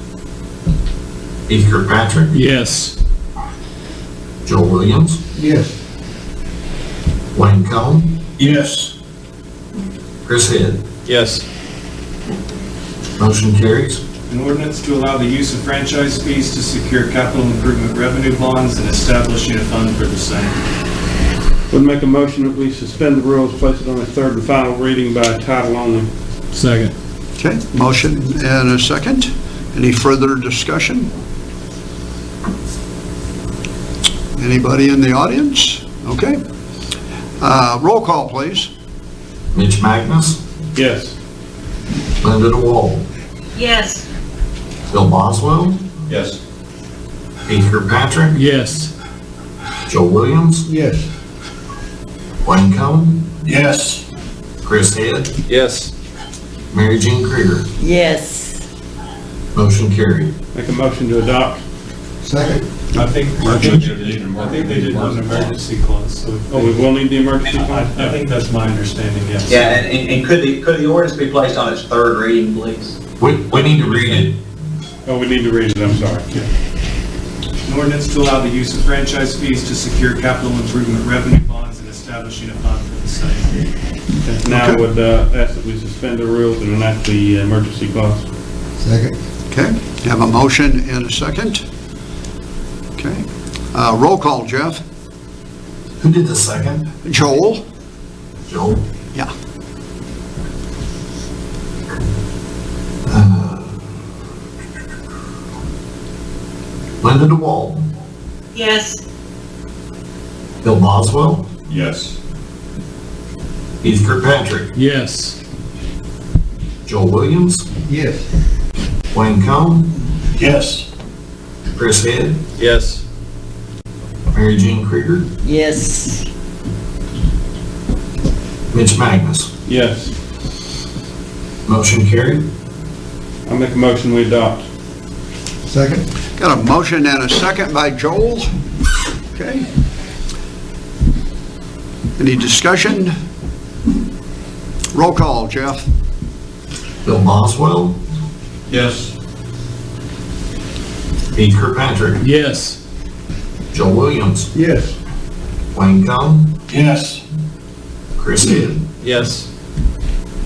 Steve Kirkpatrick, Yes. Joe Williams, Yes. Wayne Combs, Yes. Chris Head. Yes. Motion carries. An ordinance to allow the use of franchise fees to secure capital improvement revenue bonds and establishing a fund for the same. Would make a motion that we suspend the rules, place it on its third and final reading by title only. Second. Okay, motion and a second. Any further discussion? Anybody in the audience? Okay. Roll call, please. Mitch Magnus, Yes. Linda DeWall, Yes. Bill Boswell, Yes. Steve Kirkpatrick, Yes. Joe Williams, Yes. Wayne Combs, Yes. Chris Head, Yes. Mary Jean Krieger. Yes. Motion carried. Make a motion to adopt. Second. I think they did an emergency clause. So Oh, we will need the emergency clause? I think that's my understanding, yes. Yeah, and could the ordinance be placed on its third reading, please? We need to read it. Oh, we need to read it, I'm sorry. An ordinance to allow the use of franchise fees to secure capital improvement revenue bonds and establishing a fund for the same. And now I would ask that we suspend the rules and enact the emergency clause. Second. Okay, have a motion and a second. Okay. Roll call, Jeff. Who did the second? Joel? Joel? Yeah. Linda DeWall, Yes. Bill Boswell, Yes. Steve Kirkpatrick, Yes. Joe Williams, Yes. Wayne Combs, Yes. Chris Head, Yes. Mary Jean Krieger. Yes. Mitch Magnus. Yes. Motion carried. I'll make a motion we adopt. Second. Got a motion and a second by Joel. Okay. Any discussion? Roll call, Jeff. Bill Boswell. Yes. Pete Kirkpatrick. Yes. Joe Williams. Yes. Wayne Combs. Yes. Chris Head. Yes.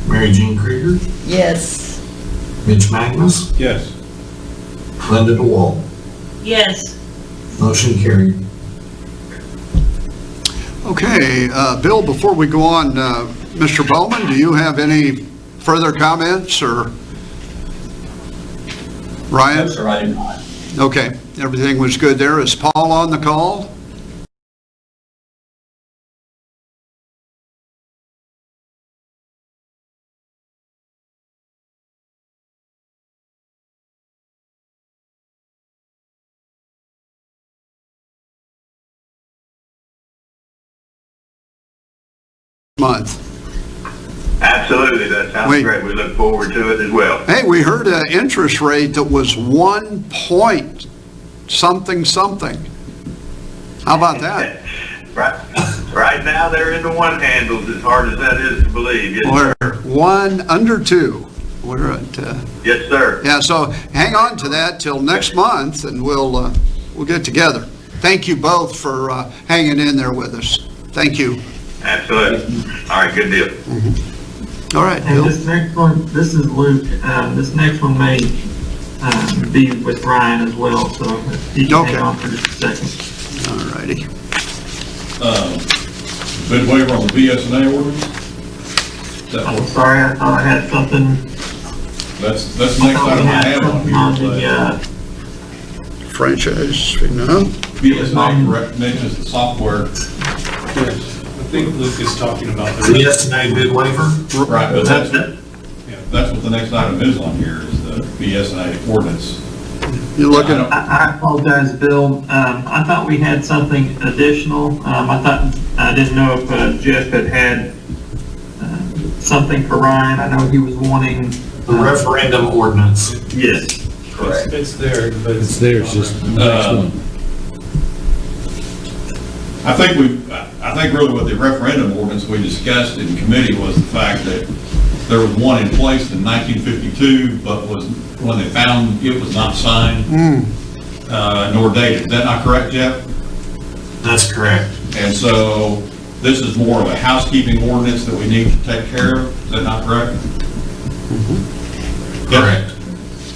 Mary Jean Krieger. Yes. Mitch Magnus. Yes. Linda DeWalt. Yes. Motion carried. Okay, Bill, before we go on, Mr. Bowman, do you have any further comments, or Ryan? No, sir, I do not. Okay, everything was good there. Is Paul on the call? Month. Absolutely, that sounds Wait. great. We look forward to it as well. Hey, we heard an interest rate that was 1 point something something. How about that? Right now, they're in the one handles, as hard as that is to believe. Yes, We're sir. 1 under 2. We're at, Yes, sir. yeah, so hang on to that till next month, and we'll get together. Thank you both for hanging in there with us. Thank you. Absolutely. All right, good deal. All right, And Bill. this next one, this is Luke, this next one may be with Ryan as well, so if he can hang on for just a second. All righty. Bid waiver on the BSNA ordinance? I'm sorry, I thought I had something. That's the next item I have on here. Franchise, no? BSNA mentions the software. I think Luke is talking about the. BSNA bid waiver? Right, but that's what the next item is on here, is the BSNA ordinance. You looking? I apologize, Bill. I thought we had something additional. I didn't know if Jeff had something for Ryan. I know he was wanting. The referendum ordinance. Yes, correct. It's there, but It's there, it's just the next one. I think really what the referendum ordinance we discussed in committee was the fact that there was one in place in 1952, but when they found it was not signed, nor dated. Is that not correct, Jeff? That's correct. And so this is more of a housekeeping ordinance that we need to take care of. Is that not correct? Correct.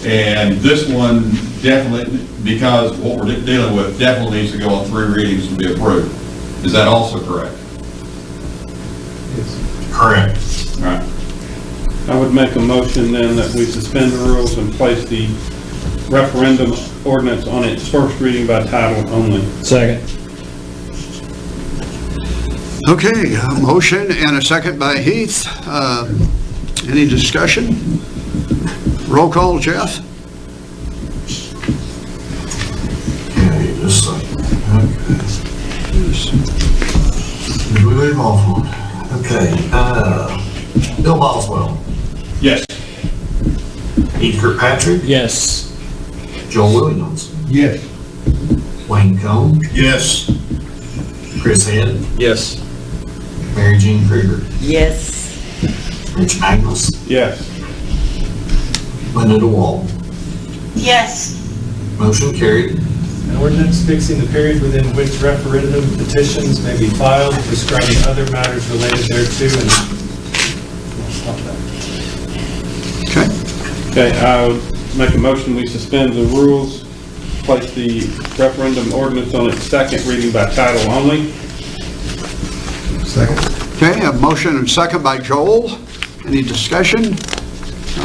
And this one definitely, because what we're dealing with definitely needs to go on 3 readings to be approved. Is that also correct? Correct. All right. I would make a motion then that we suspend the rules and place the referendum ordinance on its first reading by title only. Second. Okay, a motion and a second by Heath. Any discussion? Roll call, Jeff? Okay, just a second. Did we leave off one? Okay, Bill Boswell. Yes. Pete Kirkpatrick. Yes. Joe Williams. Yes. Wayne Combs. Yes. Chris Head. Yes. Mary Jean Krieger. Yes. Mitch Magnus. Yes. Linda DeWalt. Yes. Motion carried. An ordinance fixing the period within which referendum petitions may be filed, prescribing other matters related thereto, and I'll stop that. Okay, I would make a motion we suspend the rules, place the referendum ordinance on its second reading by title only. Second. Okay, a motion and second by Joel. Any discussion?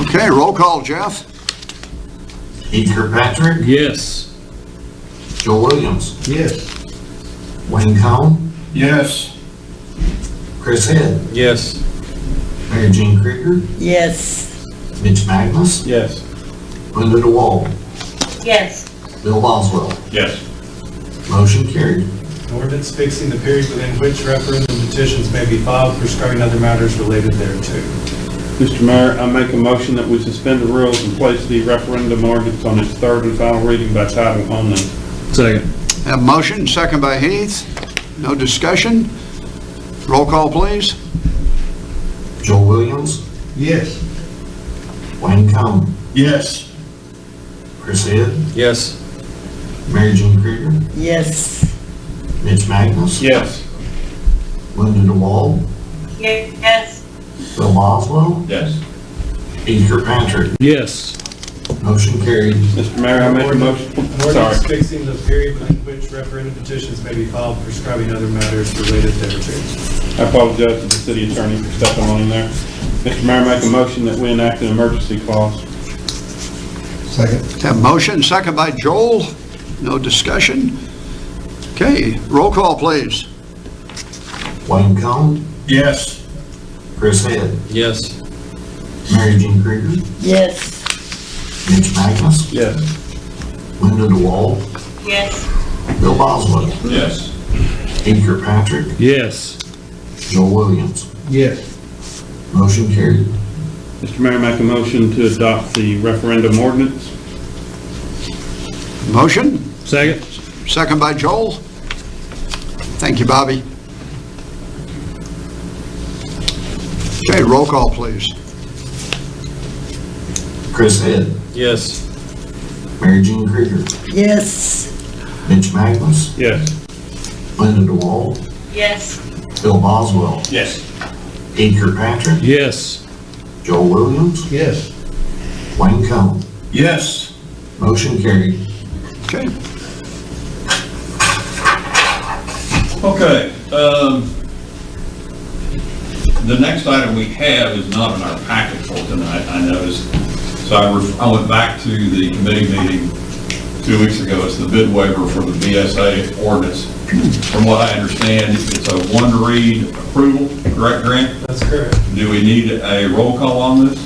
Okay, roll call, Jeff? Pete Kirkpatrick. Yes. Joe Williams. Yes. Wayne Combs. Yes. Chris Head. Yes. Mary Jean Krieger. Yes. Mitch Magnus. Yes. Linda DeWalt. Yes. Bill Boswell. Yes. Motion carried. An ordinance fixing the period within which referendum petitions may be filed, prescribing other matters related thereto. Mr. Mayor, I make a motion that we suspend the rules and place the referendum ordinance on its third and final reading by title only. Second. Have a motion, second by Heath. No discussion. Roll call, please. Joel Williams, Yes. Wayne Combs, Yes. Chris Ed, Yes. Mary Jean Krieger, Yes. Mitch Magnus, Yes. Linda DeWall, Yes. Bill Boswell, Yes. Keith Kirkpatrick. Yes. Motion carried. Mr. Mayor, I make a motion. An Sorry. ordinance fixing the period within which referendum petitions may be filed, prescribing other matters related thereto. I apologize to the city attorney for stepping on him there. Mr. Mayor, make a motion that we enact an emergency clause. Second. Have a motion, second by Joel. No discussion. Okay, roll call, please. Wayne Combs, Yes. Chris Ed, Yes. Mary Jean Krieger, Yes. Mitch Magnus, Yes. Linda DeWall, Yes. Bill Boswell, Yes. Keith Kirkpatrick, Yes. Joel Williams. Yes. Motion carried. Mr. Mayor, make a motion to adopt the referendum ordinance. Motion, Second. second by Joel. Thank you, Bobby. Okay, roll call, please. Chris Ed, Yes. Mary Jean Krieger, Yes. Mitch Magnus, Yes. Linda DeWall, Yes. Bill Boswell, Yes. Keith Kirkpatrick, Yes. Joel Williams, Yes. Wayne Combs. Yes. Motion carried. Okay, Okay, the next item we have is not in our packet for tonight, I noticed. So I went back to the committee meeting 2 weeks ago. It's the bid waiver for the BSA ordinance. From what I understand, it's a one-read approval, correct, Grant? That's correct. Do we need a roll call on this?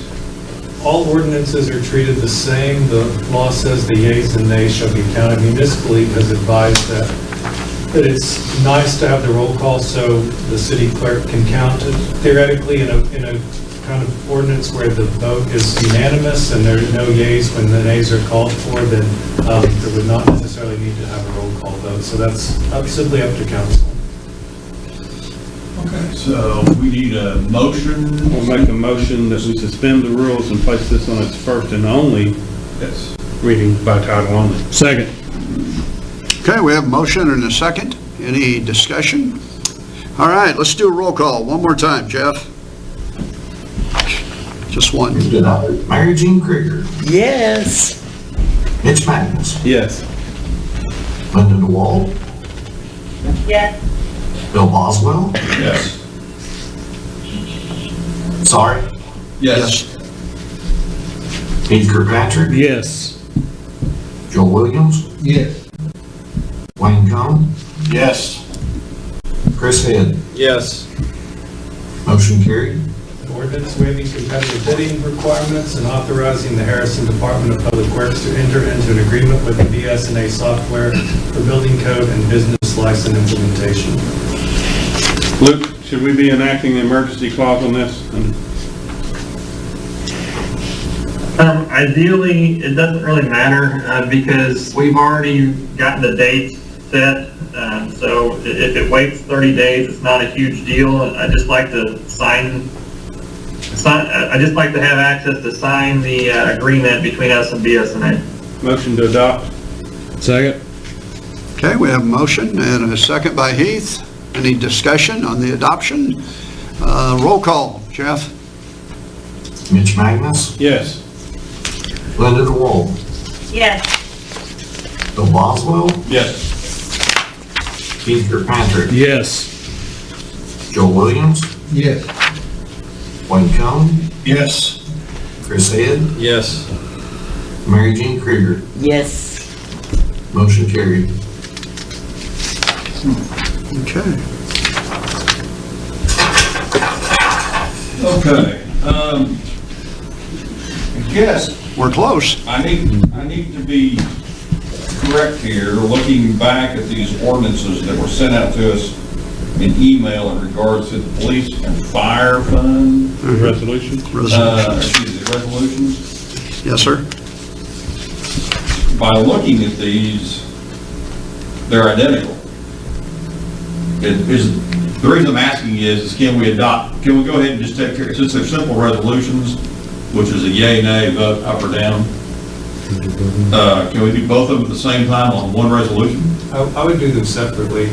All ordinances are treated the same. The law says the yeas and nays shall be counted. Municipal League has advised that it's nice to have the roll call so the city clerk can count it. Theoretically, in a kind of ordinance where the vote is unanimous and there are no yeas when the nays are called for, then there would not necessarily need to have a roll call vote. So that's simply up to council. Okay, so we need a motion. We'll make a motion that we suspend the rules and place this on its first and only Yes. reading by title only. Second. okay, we have a motion and a second. Any discussion? All right, let's do a roll call. One more time, Jeff. Just one. Mary Jean Krieger, Yes. Mitch Magnus, Yes. Linda DeWall, Yes. Bill Boswell, Yes. sorry, Yes. Keith Kirkpatrick, Yes. Joel Williams, Yes. Wayne Combs, Yes. Chris Ed. Yes. Motion carried. Ordinance waiving competitive bidding requirements and authorizing the Harrison Department of Public Works to enter into an agreement with the BS&A software for building code and business license implementation. Luke, should we be enacting the emergency clause on this? Ideally, it doesn't really matter, because we've already gotten the date set. So if it waits 30 days, it's not a huge deal. I just like to I just like to have access to sign the agreement between us and BS&A. Motion to adopt. Second. Okay, we have a motion and a second by Heath. Any discussion on the adoption? Roll call, Jeff. Mitch Magnus, Yes. Linda DeWall, Yes. Bill Boswell, Yes. Keith Kirkpatrick, Yes. Joel Williams, Yes. Wayne Combs, Yes. Chris Ed, Yes. Mary Jean Krieger. Yes. Motion carried. Okay. Okay, Yes. We're close. I need to be correct here, looking back at these ordinances that were sent out to us in email in regards to the police and fire fund? Resolutions? Resolutions? Yes, sir. By looking at these, they're identical. The reason I'm asking is can we go ahead and just take care, since they're simple resolutions, which is a yay, nay, vote up or down, can we do both of them at the same time on one resolution? I would do them separately.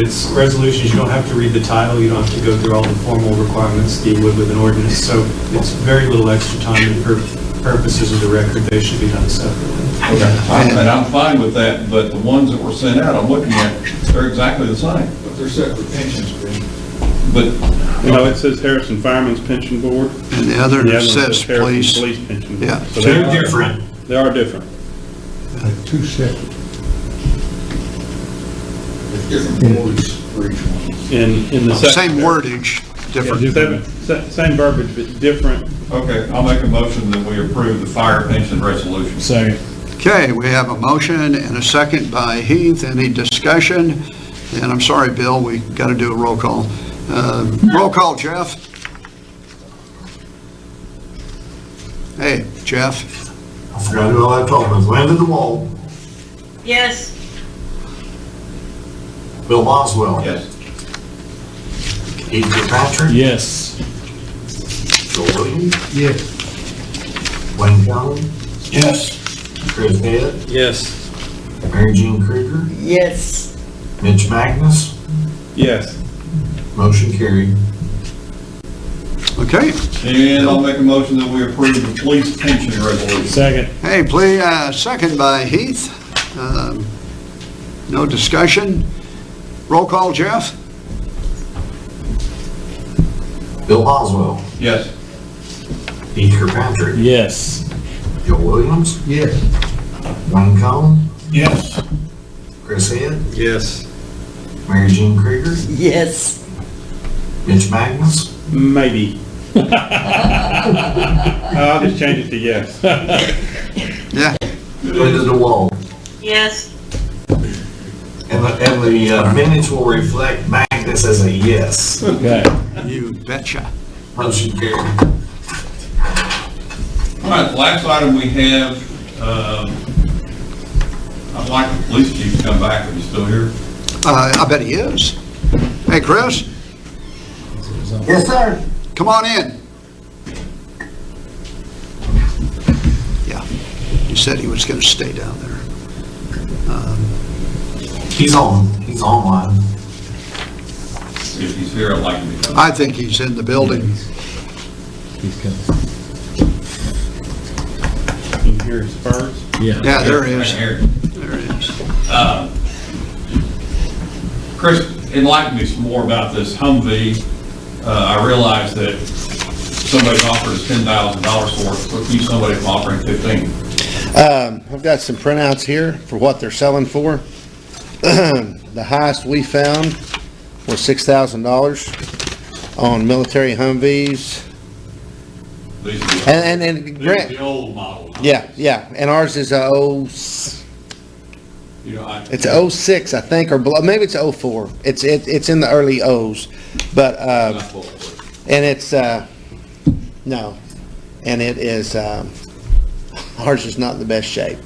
It's resolutions, you don't have to read the title, you don't have to go through all the formal requirements that you would with an ordinance, so it's very little extra time, and for purposes of the record, they should be done separately. Okay. And I'm fine with that, but the ones that were sent out, I'm looking at, they're exactly the same. But they're separate pensions, But, no, it says Harrison Fireman's Pension Board. And the other one says Harrison police. Pension Board. Yeah. So They're different. They are different. Two separate. there's different boards for each one. In the Same wordage, different. Same verbiage, but different. okay, I'll make a motion that we approve the fire pension resolution. Second. Okay, we have a motion and a second by Heath. Any discussion? And I'm sorry, Bill, we got to do a roll call. Roll call, Jeff. Hey, Jeff. I forgot who I talked with. Linda DeWalt, Yes. Bill Boswell. Yes. Keith Kirkpatrick. Yes. Joel Williams. Yes. Wayne County. Yes. Chris Head. Yes. Mary Jean Krieger. Yes. Mitch Magnus. Yes. Motion carried. Okay. And I'll make a motion that we approve the police pension resolution. Second. Hey, please, second by Heath. No discussion. Roll call, Jeff. Bill Boswell. Yes. Keith Kirkpatrick. Yes. Joel Williams. Yes. Wayne County. Yes. Chris Head. Yes. Mary Jean Krieger. Yes. Mitch Magnus. Maybe. I'll just change it to yes. Yeah. Linda DeWalt. Yes. And the minutes will reflect Magnus as a yes. Okay. You betcha. Motion carried. All right, the last item we have, I'd like the police chief to come back if he's still here. I bet he is. Hey, Chris, Yes, sir. come on in. Yeah, he said he was going to stay down there. He's online. If he's here, I'd like him to come. I think he's in the building. He's coming. You hear his spurs? Yeah. Yeah, there he Right is. here. There he is. Chris, enlighten me some more about this Humvee. I realize that somebody offered us $10,000 for it, so keep somebody from offering 15. I've got some printouts here for what they're selling for. The highest we found was $6,000 on military Humvees. These are And the old model. yeah, and ours is You know, it's 06, I think, or maybe it's 04. It's in the early O's, but and it's no, and it is ours is not in the best shape.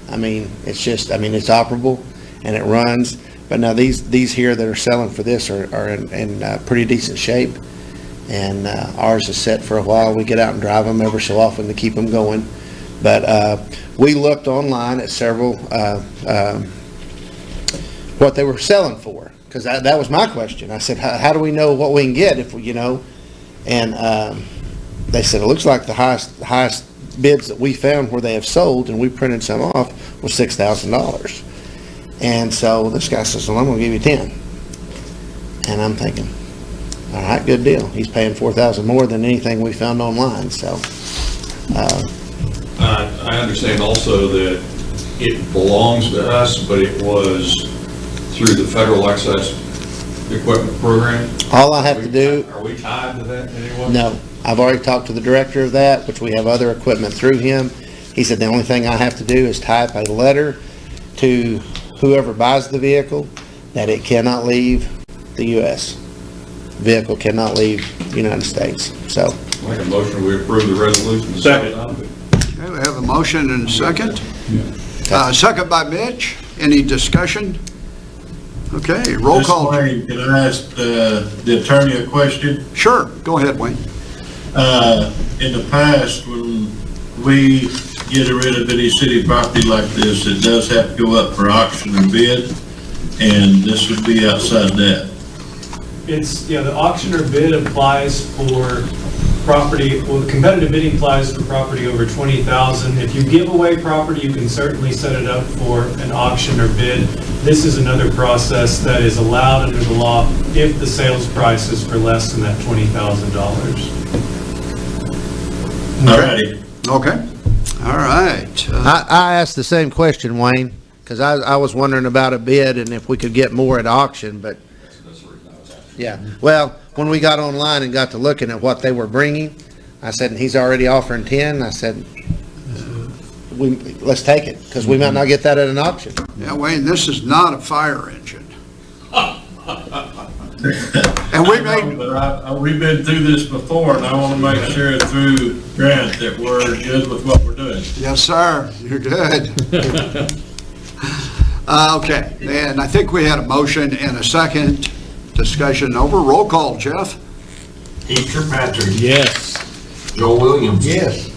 I mean, it's operable and it runs, but now these here that are selling for this are in pretty decent shape, and ours is set for a while. We get out and drive them every so often to keep them going, but we looked online at several what they were selling for, because that was my question. I said, how do we know what we can get if we, and they said it looks like the highest bids that we found where they have sold, and we printed some off, was $6,000. And so this guy says, well, I'm going to give you 10. And I'm thinking, all right, good deal. He's paying $4,000 more than anything we found online. So I understand also that it belongs to us, but it was through the federal excess equipment program. all I have to do, Are we tied to that in any way? no, I've already talked to the director of that, which we have other equipment through him. He said the only thing I have to do is type a letter to whoever buys the vehicle that it cannot leave the U.S. Vehicle cannot leave the United States, so. Make a motion, we approve the resolution. Second. Okay, we have a motion and a second. Second by Mitch. Any discussion? Okay, roll call. Wayne, can I ask the attorney a question? Sure, go ahead, Wayne. In the past, when we get rid of any city property like this, it does have to go up for auction and bid, and this would be outside that. It's, yeah, the auction or bid applies for property, well, the competitive bidding applies for property over 20,000. If you give away property, you can certainly set it up for an auction or bid. This is another process that is allowed under the law if the sales price is for less than that $20,000. Alrighty. Okay, all right. I asked the same question, Wayne, because I was wondering about a bid and if we could get more at auction, but yeah, well, when we got online and got to looking at what they were bringing, I said, and he's already offering 10, I said, let's take it, because we might not get that at an auction. Yeah, Wayne, this is not a fire engine. And we made... But we've been through this before, and I want to make sure through Grant that we're good with what we're doing. Yes, sir, you're good. Okay, and I think we had a motion and a second. Discussion over. Roll call, Jeff. Keith Kirkpatrick. Yes. Joel Williams. Yes.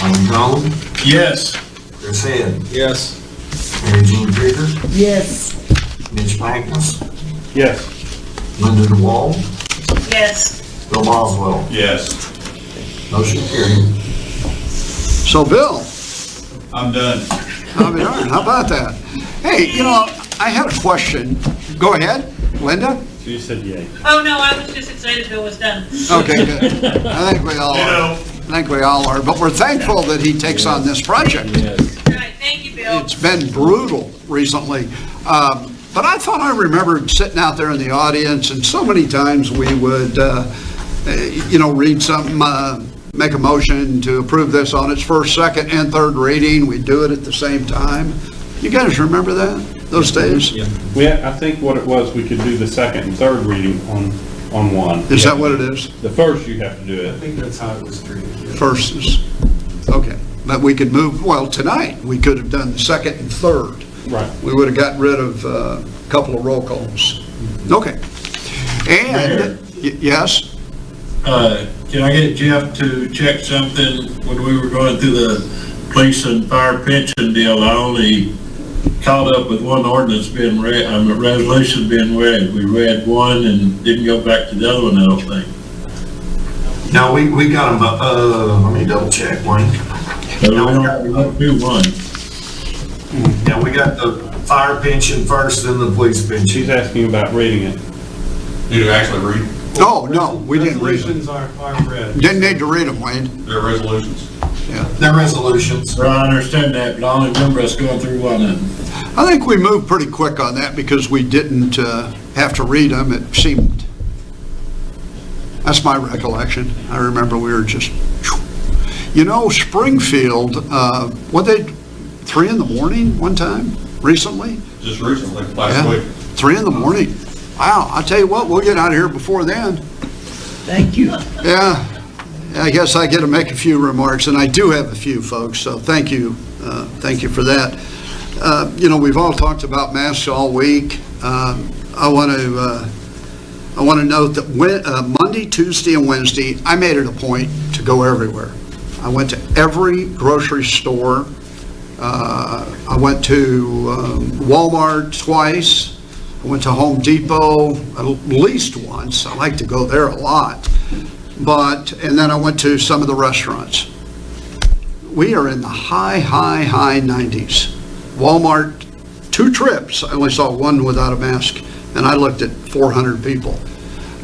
Wayne Combs. Yes. Chris Head. Yes. Mary Jean Krieger. Yes. Mitch Magnus. Yes. Linda DeWall. Yes. Bill Boswell. Yes. Motion carried. So, Bill, I'm done. I'll be darned. How about that? Hey, you know, I had a question. Go ahead, Linda. You said yay. Oh, no, I was just excited Bill was done. Okay, good. I think we all are. I think we all are. But we're thankful that he takes on this project. All right, thank you, Bill. It's been brutal recently. But I thought I remembered sitting out there in the audience, and so many times we would, read something, make a motion to approve this on its first, second, and third reading. We'd do it at the same time. You guys remember that, those days? Yeah, I think what it was, we could do the second and third reading on one. Is that what it is? The first you have to do I it. think that's how it was treated. Yeah. First is, okay. But we could move, well, tonight, we could have done the second and third. Right. We would have gotten rid of a couple of roll calls. Okay. And, yes? Can I get Jeff to check something? When we were going through the police and fire pension deal, I only caught up with one ordinance being read, a resolution being read. We read one and didn't go back to the other one, I don't think. No, we got them, let me double check, Wayne. We don't do one. Yeah, we got the fire pension first, then the police pension. She's asking about reading it. Did you actually read? No, we didn't read them. Resolutions aren't read. Didn't need to read them, Wayne. Their resolutions? Yeah. They're resolutions. Well, I understand that, but I only remember us going through one of them. I think we moved pretty quick on that because we didn't have to read them. It seemed, that's my recollection. I remember we were just, Springfield, what they, 3 in the morning one time, recently? Just recently, last week. 3 in the morning. Wow, I tell you what, we'll get out of here before then. Thank you. Yeah, I guess I get to make a few remarks, and I do have a few, folks, so thank you for that. We've all talked about masks all week. I want to note that Monday, Tuesday, and Wednesday, I made it a point to go everywhere. I went to every grocery store. I went to Walmart twice. I went to Home Depot at least once. I like to go there a lot. And then I went to some of the restaurants. We are in the high 90s. Walmart, 2 trips. I only saw one without a mask, and I looked at 400 people.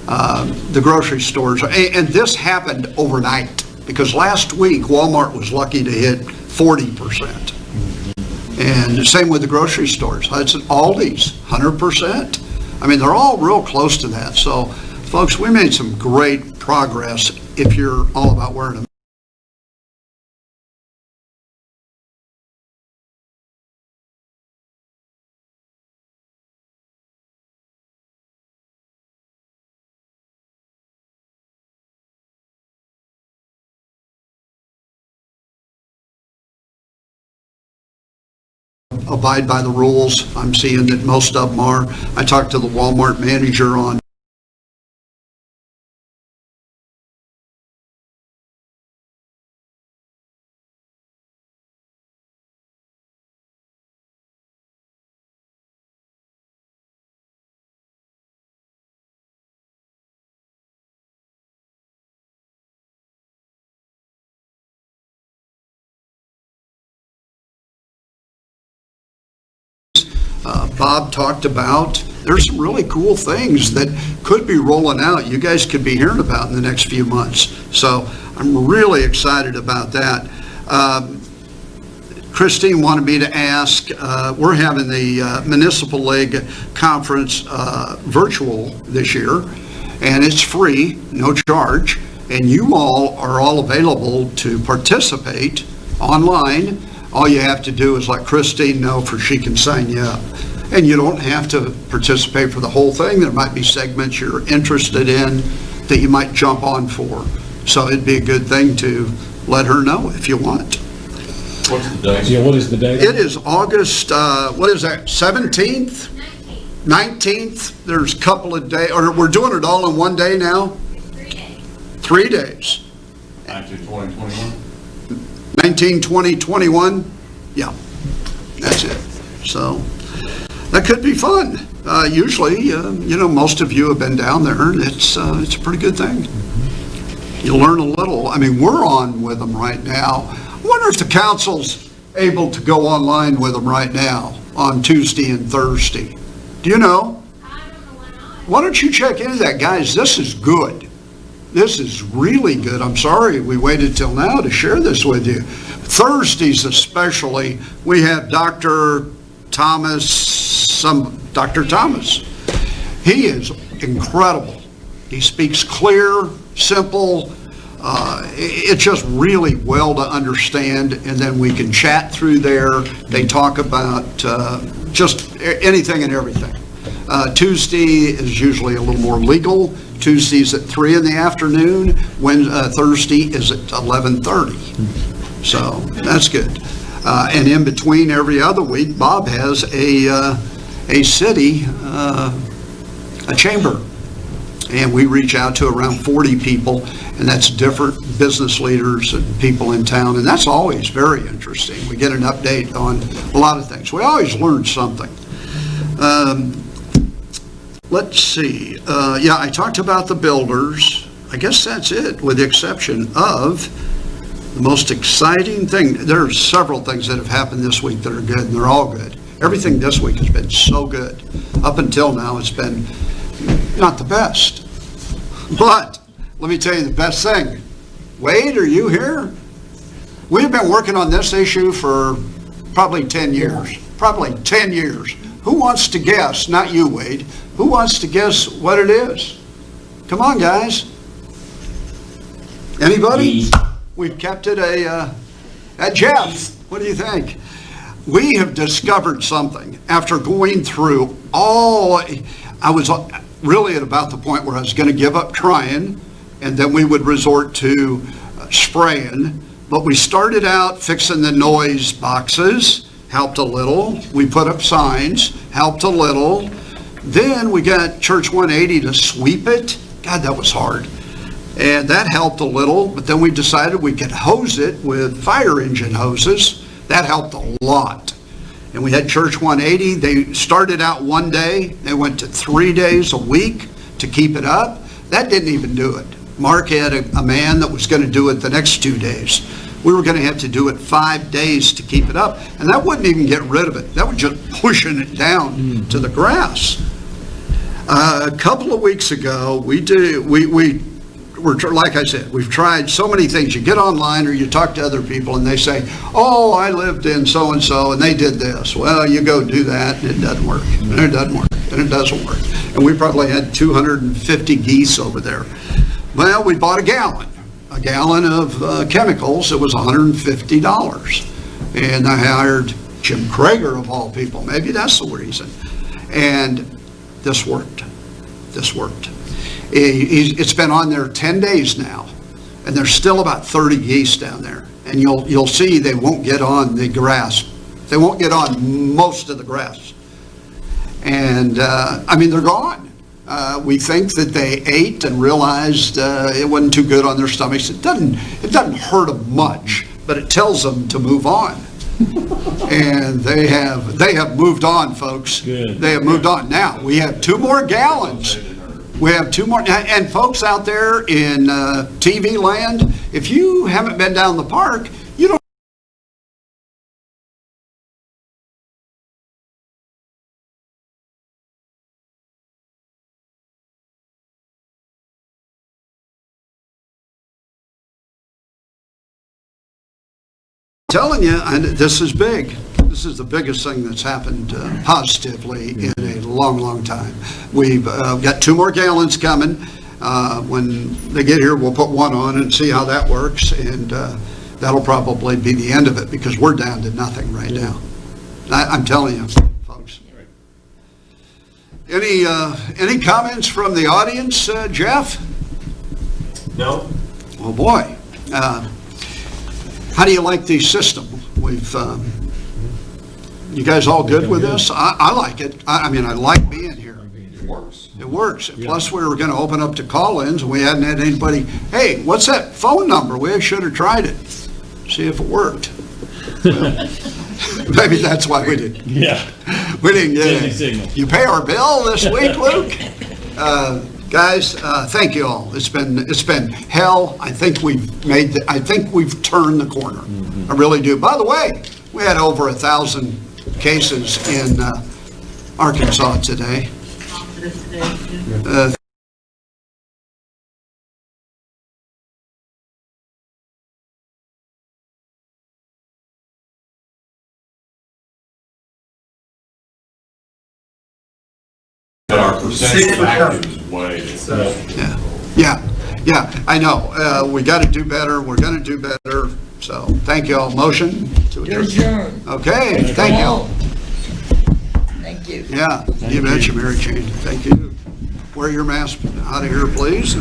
The grocery stores, and this happened overnight, because last week Walmart was lucky to hit 40%. And the same with the grocery stores. That's at Aldi's, 100%. I mean, they're all real close to that. So, folks, we made some great progress if you're all about wearing a abide by the rules. I'm seeing that most of them are. I talked to the Walmart manager on Bob talked about. There's some really cool things that could be rolling out. You guys could be hearing about in the next few months. So I'm really excited about that. Christine wanted me to ask, we're having the Municipal League Conference virtual this year, and it's free, no charge, and you all are all available to participate online. All you have to do is let Christine know for she can sign you up. And you don't have to participate for the whole thing. There might be segments you're interested in that you might jump on for. So it'd be a good thing to let her know if you want. What's the date? Yeah, what is the date? It is August, what is that, 17th? 19th. There's a couple of days, or we're doing it all in one day now? 3 days. 19, 20, 21? 19, 20, 21? Yeah, that's it. So that could be fun. Usually, most of you have been down there, and it's a pretty good thing. You learn a little. I mean, we're on with them right now. I wonder if the council's able to go online with them right now on Tuesday and Thursday. Do you know? Why don't you check into that, guys? This is good. This is really good. I'm sorry we waited till now to share this with you. Thursdays especially, we have Dr. Thomas. He is incredible. He speaks clear, simple. It's just really well to understand, and then we can chat through there. They talk about just anything and everything. Tuesday is usually a little more legal. Tuesday's at 3 in the afternoon. Thursday is at 11:30. So that's good. And in between every other week, Bob has a city, a chamber. And we reach out to around 40 people, and that's different business leaders and people in town, and that's always very interesting. We get an update on a lot of things. We always learn something. Let's see. Yeah, I talked about the builders. I guess that's it, with the exception of the most exciting thing. There are several things that have happened this week that are good, and they're all good. Everything this week has been so good. Up until now, it's been not the best. But let me tell you the best thing. Wade, are you here? We've been working on this issue for probably 10 years. Probably 10 years. Who wants to guess? Not you, Wade. Who wants to guess what it is? Come on, guys. Anybody? We've kept it Jeff, what do you think? We have discovered something after going through I was really at about the point where I was going to give up trying, and then we would resort to spraying. But we started out fixing the noise boxes, helped a little. We put up signs, helped a little. Then we got Church 180 to sweep it. God, that was hard. And that helped a little, but then we decided we could hose it with fire engine hoses. That helped a lot. And we had Church 180. They started out one day. They went to 3 days a week to keep it up. That didn't even do it. Mark had a man that was going to do it the next 2 days. We were going to have to do it 5 days to keep it up. And that wouldn't even get rid of it. That was just pushing it down to the grass. A couple of weeks ago, like I said, we've tried so many things. You get online or you talk to other people and they say, oh, I lived in so-and-so and they did this. Well, you go do that and it doesn't work. And it doesn't work. And it doesn't work. And we probably had 250 geese over there. Well, we bought a gallon of chemicals. It was $150. And I hired Jim Krager, of all people. Maybe that's the reason. And this worked. It's been on there 10 days now, and there's still about 30 geese down there. And you'll see they won't get on the grass They won't get on most of the grass. And, I mean, they're gone. We think that they ate and realized it wasn't too good on their stomachs. It doesn't hurt them much, but it tells them to move on. And they have moved on, folks. Good. They have moved on. Now, we have 2 more gallons. We have 2 more, and folks out there in TV land, if you haven't been down the park, you don't. Telling you, and this is big. This is the biggest thing that's happened positively in a long, long time. We've got 2 more gallons coming. When they get here, we'll put 1 on and see how that works, and that'll probably be the end of it because we're down to nothing right now. I'm telling you, folks. Any comments from the audience, Jeff? No. Oh boy. How do you like the system? You guys all good with this? I like it. I mean, I like being here. It works. It works. And plus, we were going to open up to call-ins, and we hadn't had anybody, hey, what's that phone number? We should have tried it. See if it worked. Well, maybe that's why we didn't. Yeah. We didn't get it. Signal. You pay our bill this week, Luke? Guys, thank you all. It's been hell. I think we've turned the corner. I really do. By the way, we had over 1,000 cases in Arkansas today. But our percentage of active is way. Yeah, I know. We got to do better. We're going to do better. So, thank you all. Motion to adjourn. Okay, thank you. Thank you. Yeah, you mentioned Mary Jane. Thank you. Wear your mask out of here, please.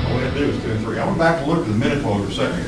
All we had to do was 2 and 3. I went back and looked at the minute for a second.